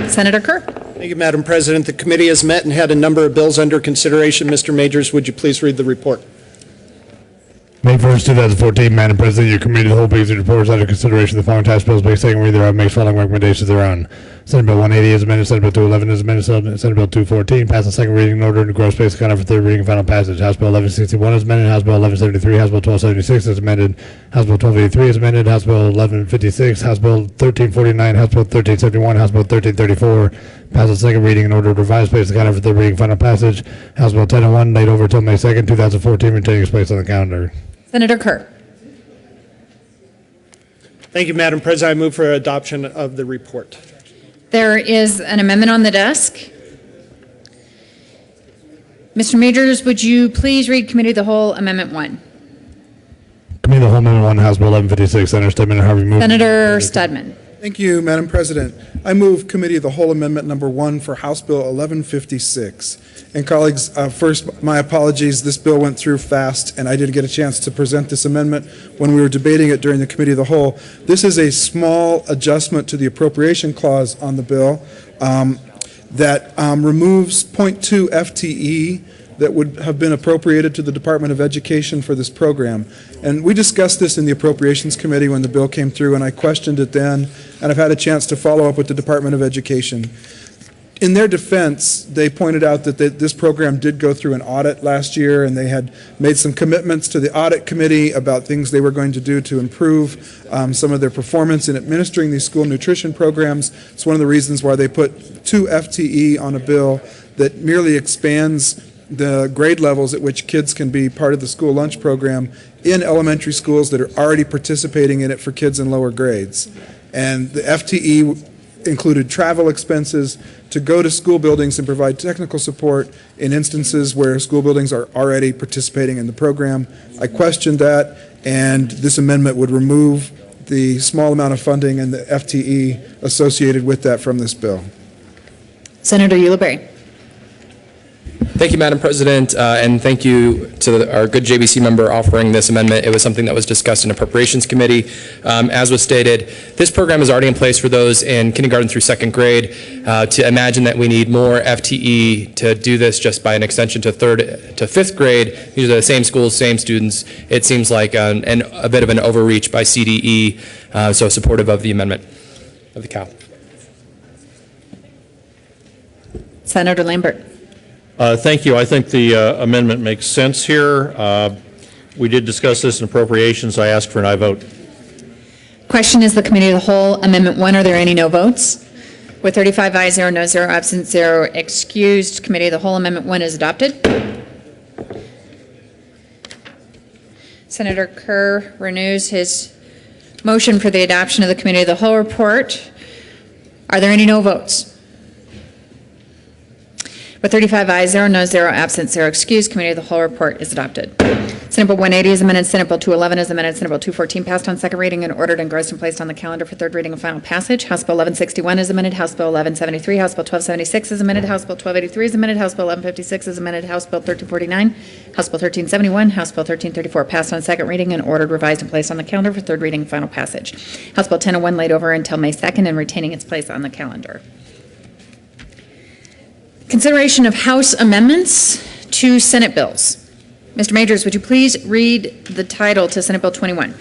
Senator Kerr. Thank you, Madam President. The committee has met and had a number of bills under consideration. Mr. Majors, would you please read the report? May 1st, 2014, Madam President, your committee of the whole brings its reports under consideration the following tax bills based second read thereof makes following recommendations thereon. Senate Bill 180 is amended, Senate Bill 211 is amended, Senate Bill 214 passed on second reading in order to grow space account for third reading and final passage. House Bill 1161 is amended, House Bill 1173, House Bill 1276 is amended, House Bill 1283 is amended, House Bill 1156, House Bill 1349, House Bill 1371, House Bill 1334 passed on second reading in order to revise space account for third reading and final passage. House Bill 1001 laid over until May 2nd, 2014, retaining its place on the calendar. Senator Kerr. Thank you, Madam President. I move for adoption of the report. There is an amendment on the desk. Mr. Majors, would you please read Committee of the Whole Amendment 1? Committee of the Whole Amendment 1, House Bill 1156, Senator Stedman and Harvey move. Senator Stedman. Thank you, Madam President. I move Committee of the Whole Amendment Number 1 for House Bill 1156. And colleagues, first, my apologies. This bill went through fast, and I didn't get a chance to present this amendment when we were debating it during the Committee of the Whole. This is a small adjustment to the appropriation clause on the bill that removes .2 FTE that would have been appropriated to the Department of Education for this program. And we discussed this in the Appropriations Committee when the bill came through, and I questioned it then, and I've had a chance to follow up with the Department of Education. In their defense, they pointed out that this program did go through an audit last year, and they had made some commitments to the audit committee about things they were going to do to improve some of their performance in administering these school nutrition programs. It's one of the reasons why they put 2 FTE on a bill that merely expands the grade levels at which kids can be part of the school lunch program in elementary schools that are already participating in it for kids in lower grades. And the FTE included travel expenses to go to school buildings and provide technical support in instances where school buildings are already participating in the program. I questioned that, and this amendment would remove the small amount of funding and the FTE associated with that from this bill. Senator Ulibarri. Thank you, Madam President, and thank you to our good JBC member offering this amendment. It was something that was discussed in Appropriations Committee. As was stated, this program is already in place for those in kindergarten through 2nd grade. To imagine that we need more FTE to do this just by an extension to 3rd to 5th grade, these are the same schools, same students, it seems like a bit of an overreach by CDE, so supportive of the amendment of the CAL. Senator Lambert. Thank you. I think the amendment makes sense here. We did discuss this in appropriations. I ask for an aye vote. Question is the Committee of the Whole, Amendment 1. Are there any no votes? With 35 ayes, 0 no, 0 absent, 0 excused, Committee of the Whole, Amendment 1 is adopted. Senator Kerr renews his motion for the adoption of the Committee of the Whole report. Are there any no votes? With 35 ayes, 0 no, 0 absent, 0 excused, Committee of the Whole report is adopted. Senate Bill 180 is amended, Senate Bill 211 is amended, Senate Bill 214 passed on second reading and ordered, engrossed and placed on the calendar for third reading and final passage. House Bill 1161 is amended, House Bill 1173, House Bill 1276 is amended, House Bill 1283 is amended, House Bill 1156 is amended, House Bill 1349, House Bill 1371, House Bill 1334 passed on second reading and ordered, revised and placed on the calendar for third reading and final passage. House Bill 1001 laid over until May 2nd and retaining its place on the calendar. Consideration of House amendments to Senate bills. Mr. Majors, would you please read the title to Senate Bill 21?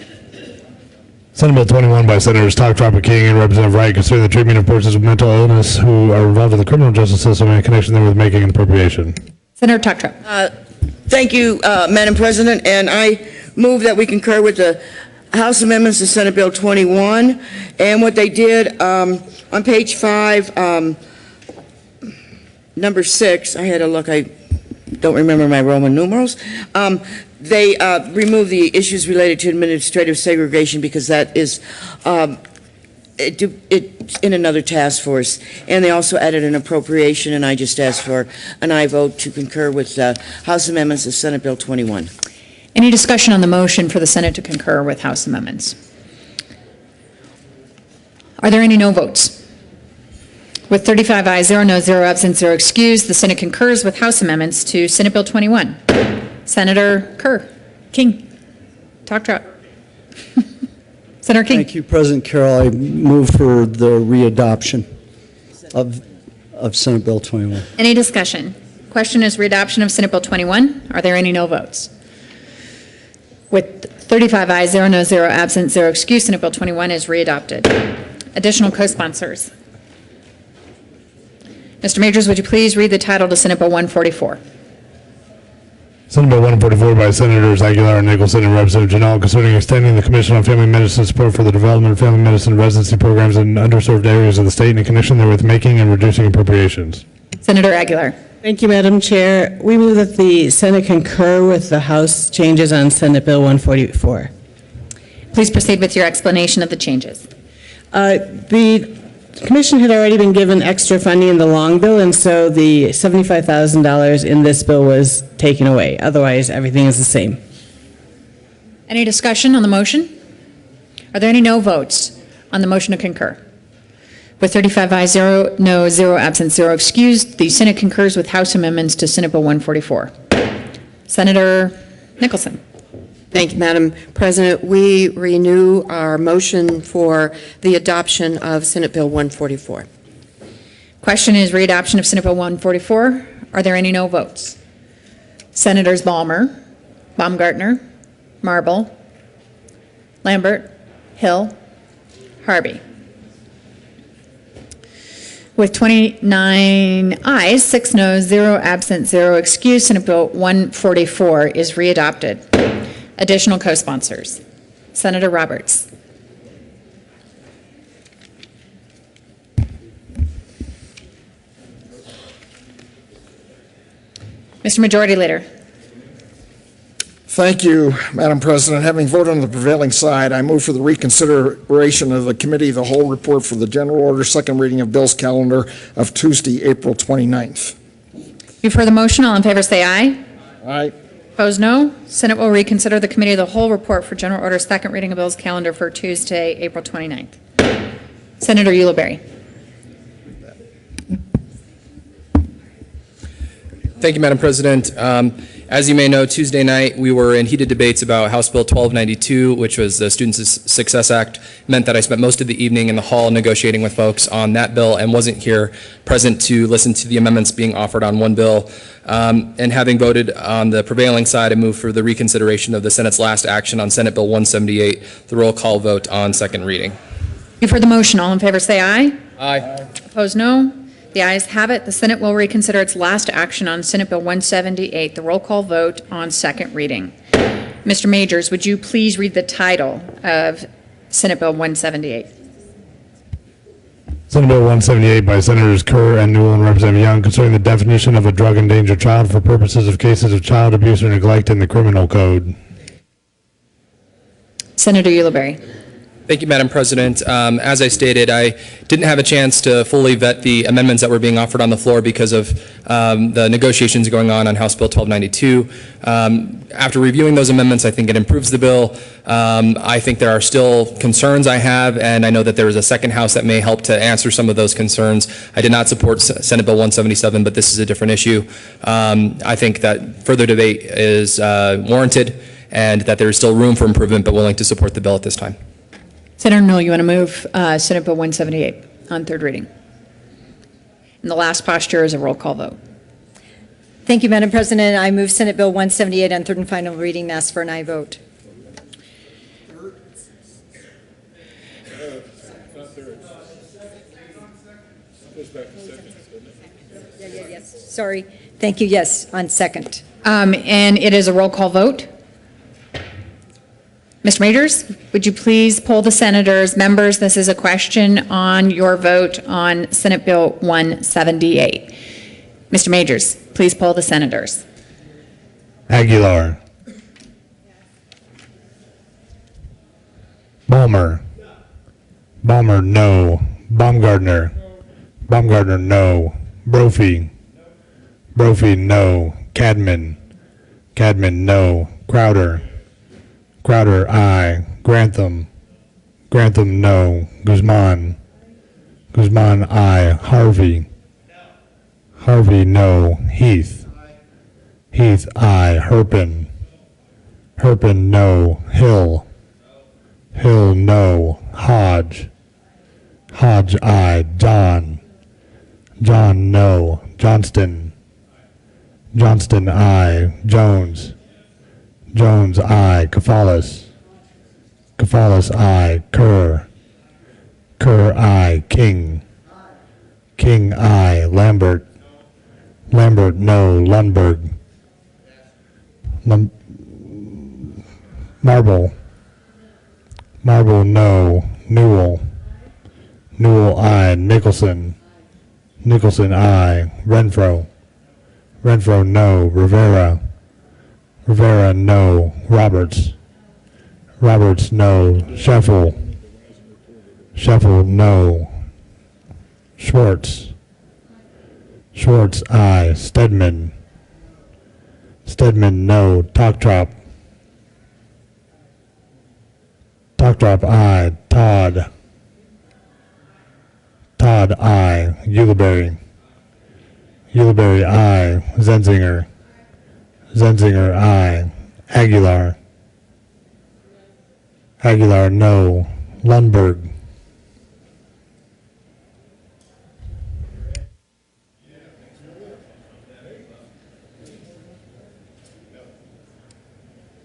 Senate Bill 21 by Senators Tocktrop and King and Representative Wright concerning the treatment of persons with mental illness who are involved in the criminal justice system in connection therewith making an appropriation. Senator Tocktrop. Thank you, Madam President, and I move that we concur with the House amendments to Senate Bill 21. And what they did on page 5, number 6, I had a look, I don't remember my Roman numerals. They removed the issues related to administrative segregation because that is it's in another task force. And they also added an appropriation, and I just asked for an aye vote to concur with House amendments to Senate Bill 21. Any discussion on the motion for the Senate to concur with House amendments? Are there any no votes? With 35 ayes, 0 no, 0 absent, 0 excused, the Senate concurs with House amendments to Senate Bill 21. Senator Kerr, King, Tocktrop. Senator King. Thank you, President Carroll. I move for the readoption of Senate Bill 21. Any discussion? Question is readoption of Senate Bill 21. Are there any no votes? With 35 ayes, 0 no, 0 absent, 0 excused, Senate Bill 21 is readopted. Additional co-sponsors. Mr. Majors, would you please read the title to Senate Bill 144? Senate Bill 144 by Senators Aguilar and Nicholson and Representative Janelle concerning extending the Commission on Family Medicine support for the development of family medicine residency programs in underserved areas of the state in connection therewith making and reducing appropriations. Senator Aguilar. Thank you, Madam Chair. We move that the Senate concur with the House changes on Senate Bill 144. Please proceed with your explanation of the changes. The Commission had already been given extra funding in the long bill, and so the $75,000 in this bill was taken away. Otherwise, everything is the same. Any discussion on the motion? Are there any no votes on the motion to concur? With 35 ayes, 0 no, 0 absent, 0 excused, the Senate concurs with House amendments to Senate Bill 144. Senator Nicholson. Thank you, Madam President. We renew our motion for the adoption of Senate Bill 144. Question is readoption of Senate Bill 144. Are there any no votes? Senators Balmer, Baumgartner, Marble, Lambert, Hill, Harvey. With 29 ayes, 6 noes, 0 absent, 0 excused, Senate Bill 144 is readopted. Additional co-sponsors. Senator Roberts. Mr. Majority Leader. Thank you, Madam President. Having voted on the prevailing side, I move for the reconsideration of the Committee of the Whole report for the general order second reading of bills calendar of Tuesday, April 29th. You've heard the motion. All in favor say aye. Aye. Opposed, no. Senate will reconsider the Committee of the Whole report for general order second reading of bills calendar for Tuesday, April 29th. Senator Ulibarri. Thank you, Madam President. As you may know, Tuesday night we were in heated debates about House Bill 1292, which was the Student Success Act. It meant that I spent most of the evening in the hall negotiating with folks on that bill and wasn't here present to listen to the amendments being offered on one bill. And having voted on the prevailing side, I move for the reconsideration of the Senate's last action on Senate Bill 178, the roll call vote on second reading. You've heard the motion. All in favor say aye. Aye. Opposed, no. The ayes have it. The Senate will reconsider its last action on Senate Bill 178, the roll call vote on second reading. Mr. Majors, would you please read the title of Senate Bill 178? Senate Bill 178 by Senators Kerr and Newell and Representative Young concerning the definition of a drug-endangered child for purposes of cases of child abuse or neglect in the criminal code. Senator Ulibarri. Thank you, Madam President. As I stated, I didn't have a chance to fully vet the amendments that were being offered on the floor because of the negotiations going on House Bill 1292. After reviewing those amendments, I think it improves the bill. I think there are still concerns I have, and I know that there is a second House that may help to answer some of those concerns. I did not support Senate Bill 177, but this is a different issue. I think that further debate is warranted and that there is still room for improvement, but willing to support the bill at this time. Senator Newell, you want to move Senate Bill 178 on third reading? And the last posture is a roll call vote. Thank you, Madam President. I move Senate Bill 178 on third and final reading and ask for an aye vote. Yes. Sorry. Thank you. Yes, on second. And it is a roll call vote. Mr. Majors, would you please poll the senators? Members, this is a question on your vote on Senate Bill 178. Mr. Majors, please poll the senators. Aguilar. Balmer. Balmer, no. Baumgartner. Baumgartner, no. Brophy. Brophy, no. Cadman. Cadman, no. Crowder. Crowder, aye. Grantham. Grantham, no. Guzman. Guzman, aye. Harvey. Harvey, no. Heath. Heath, aye. Herpin. Herpin, no. Hill. Hill, no. Hodge. Hodge, aye. John. John, no. Johnston. Johnston, aye. Jones. Jones, aye. Kafalis. Kafalis, aye. Kerr. Kerr, aye. King. King, aye. Lambert. Lambert, no. Lundberg. Marble. Marble, no. Newell. Newell, aye. Nicholson. Nicholson, aye. Renfro. Renfro, no. Rivera. Rivera, no. Roberts. Roberts, no. Sheffel. Sheffel, no. Schwartz. Schwartz, aye. Stedman. Stedman, no. Toktrop. Toktrop, aye. Todd. Todd, aye. Ulibarri. Ulibarri, aye. Zenzinger. Zenzinger, aye. Aguilar. Aguilar, no. Lundberg.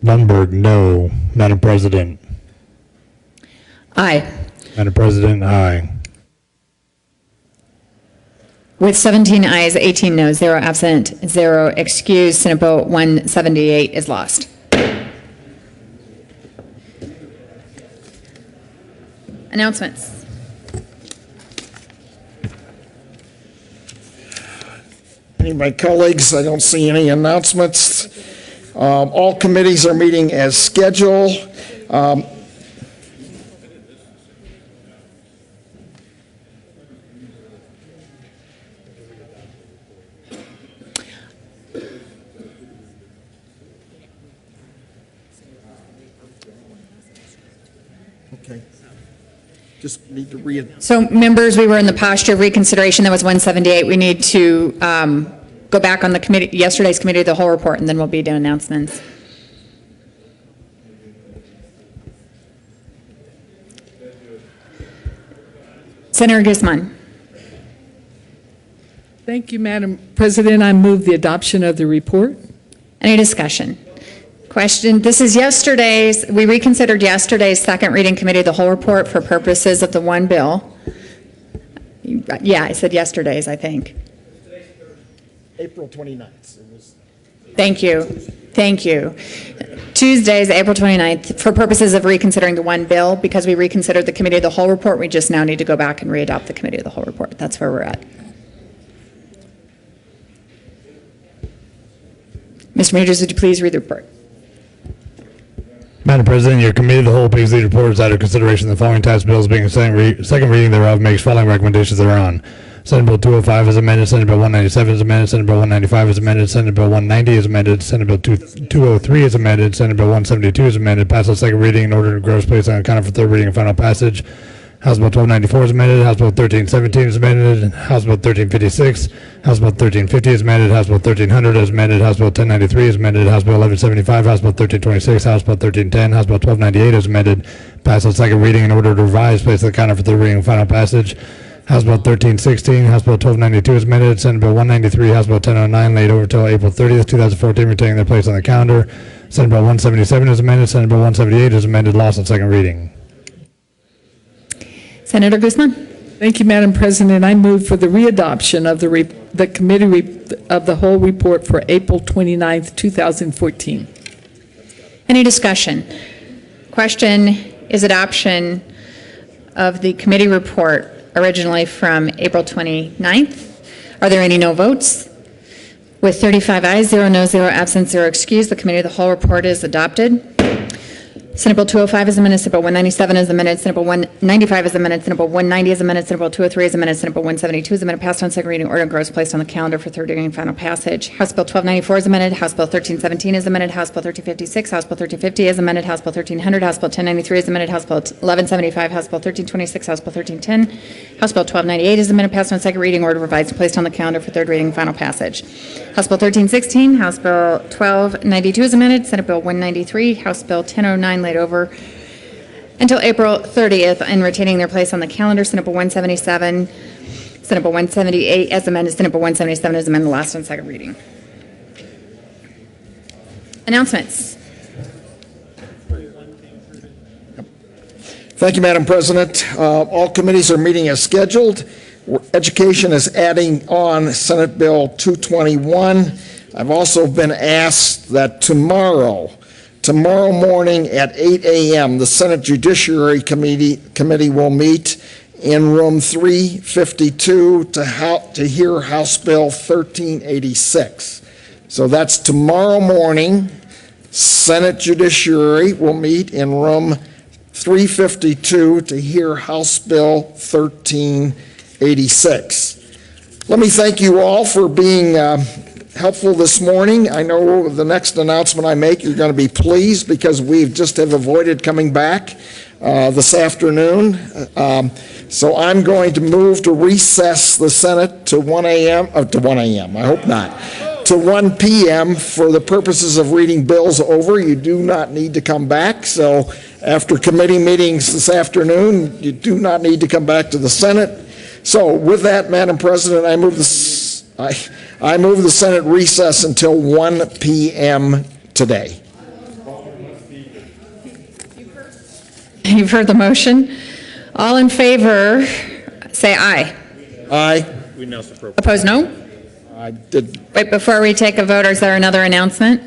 Lundberg, no. Madam President. Aye. Madam President, aye. With 17 ayes, 18 noes, 0 absent, 0 excused, Senate Bill 178 is lost. Announcements. Any of my colleagues, I don't see any announcements. All committees are meeting as scheduled. Okay. Just need to read. So members, we were in the posture of reconsideration. That was 178. We need to go back on the committee, yesterday's committee of the whole report, and then we'll be doing announcements. Senator Guzman. Thank you, Madam President. I move the adoption of the report. Any discussion? Question, this is yesterday's, we reconsidered yesterday's second reading committee of the whole report for purposes of the one bill. Yeah, I said yesterday's, I think. April 29th. Thank you. Thank you. Tuesday's April 29th, for purposes of reconsidering the one bill, because we reconsidered the committee of the whole report, we just now need to go back and readopt the committee of the whole report. That's where we're at. Mr. Majors, would you please read the report? Madam President, your committee of the whole pays these reports out of consideration the following tax bills being a second reading thereof makes following recommendations thereon. Senate Bill 205 is amended, Senate Bill 197 is amended, Senate Bill 195 is amended, Senate Bill 190 is amended, Senate Bill 203 is amended, Senate Bill 172 is amended, passed on second reading in order to gross place on account for third reading and final passage. House Bill 1294 is amended, House Bill 1317 is amended, House Bill 1356, House Bill 1350 is amended, House Bill 1300 is amended, House Bill 1093 is amended, House Bill 1175, House Bill 1326, House Bill 1310, House Bill 1298 is amended, passed on second reading in order to revise, place on account for third reading and final passage. House Bill 1316, House Bill 1292 is amended, Senate Bill 193, House Bill 1009 laid over until April 30th, 2014, retaining their place on the calendar. Senate Bill 177 is amended, Senate Bill 178 is amended, lost on second reading. Senator Guzman. Thank you, Madam President. I move for the readoption of the committee of the whole report for April 29th, 2014. Any discussion? Question is adoption of the committee report originally from April 29th. Are there any no votes? With 35 ayes, 0 noes, 0 absent, 0 excused, the committee of the whole report is adopted. Senate Bill 205 is amended, Senate Bill 197 is amended, Senate Bill 195 is amended, Senate Bill 190 is amended, Senate Bill 203 is amended, Senate Bill 172 is amended, passed on second reading, order and gross placed on the calendar for third reading and final passage. House Bill 1294 is amended, House Bill 1317 is amended, House Bill 1356, House Bill 1350 is amended, House Bill 1300, House Bill 1093 is amended, House Bill 1175, House Bill 1326, House Bill 1310, House Bill 1298 is amended, passed on second reading, order revised, placed on the calendar for third reading and final passage. House Bill 1316, House Bill 1292 is amended, Senate Bill 193, House Bill 1009 laid over until April 30th and retaining their place on the calendar. Senate Bill 177, Senate Bill 178 as amended, Senate Bill 177 as amended, last on second reading. Announcements. Thank you, Madam President. All committees are meeting as scheduled. Education is adding on Senate Bill 221. I've also been asked that tomorrow morning at 8 a.m., the Senate Judiciary Committee will meet in room 352 to hear House Bill 1386. So that's tomorrow morning. Senate Judiciary will meet in room 352 to hear House Bill 1386. Let me thank you all for being helpful this morning. I know the next announcement I make, you're going to be pleased because we just have avoided coming back this afternoon. So I'm going to move to recess the Senate to 1 a.m., to 1 a.m., I hope not, to 1 p.m. for the purposes of reading bills over. You do not need to come back. So after committee meetings this afternoon, you do not need to come back to the Senate. So with that, Madam President, I move the Senate recess until 1 p.m. today. You've heard the motion. All in favor, say aye. Aye. Opposed, no? I did. Wait, before we take a vote, is there another announcement?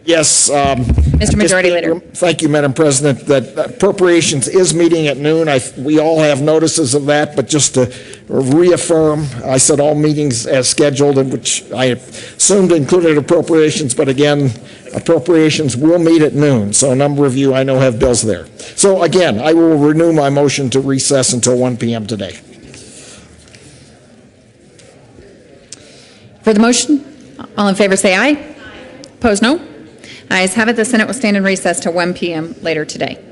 Yes. Mr. Majority Leader. Thank you, Madam President. That appropriations is meeting at noon. We all have notices of that, but just to reaffirm, I said all meetings as scheduled, which I assumed included appropriations, but again, appropriations will meet at noon. So a number of you I know have bills there. So again, I will renew my motion to recess until 1 p.m. today. For the motion, all in favor say aye. Opposed, no? Ayes have it. The Senate will stand in recess till 1 p.m. later today.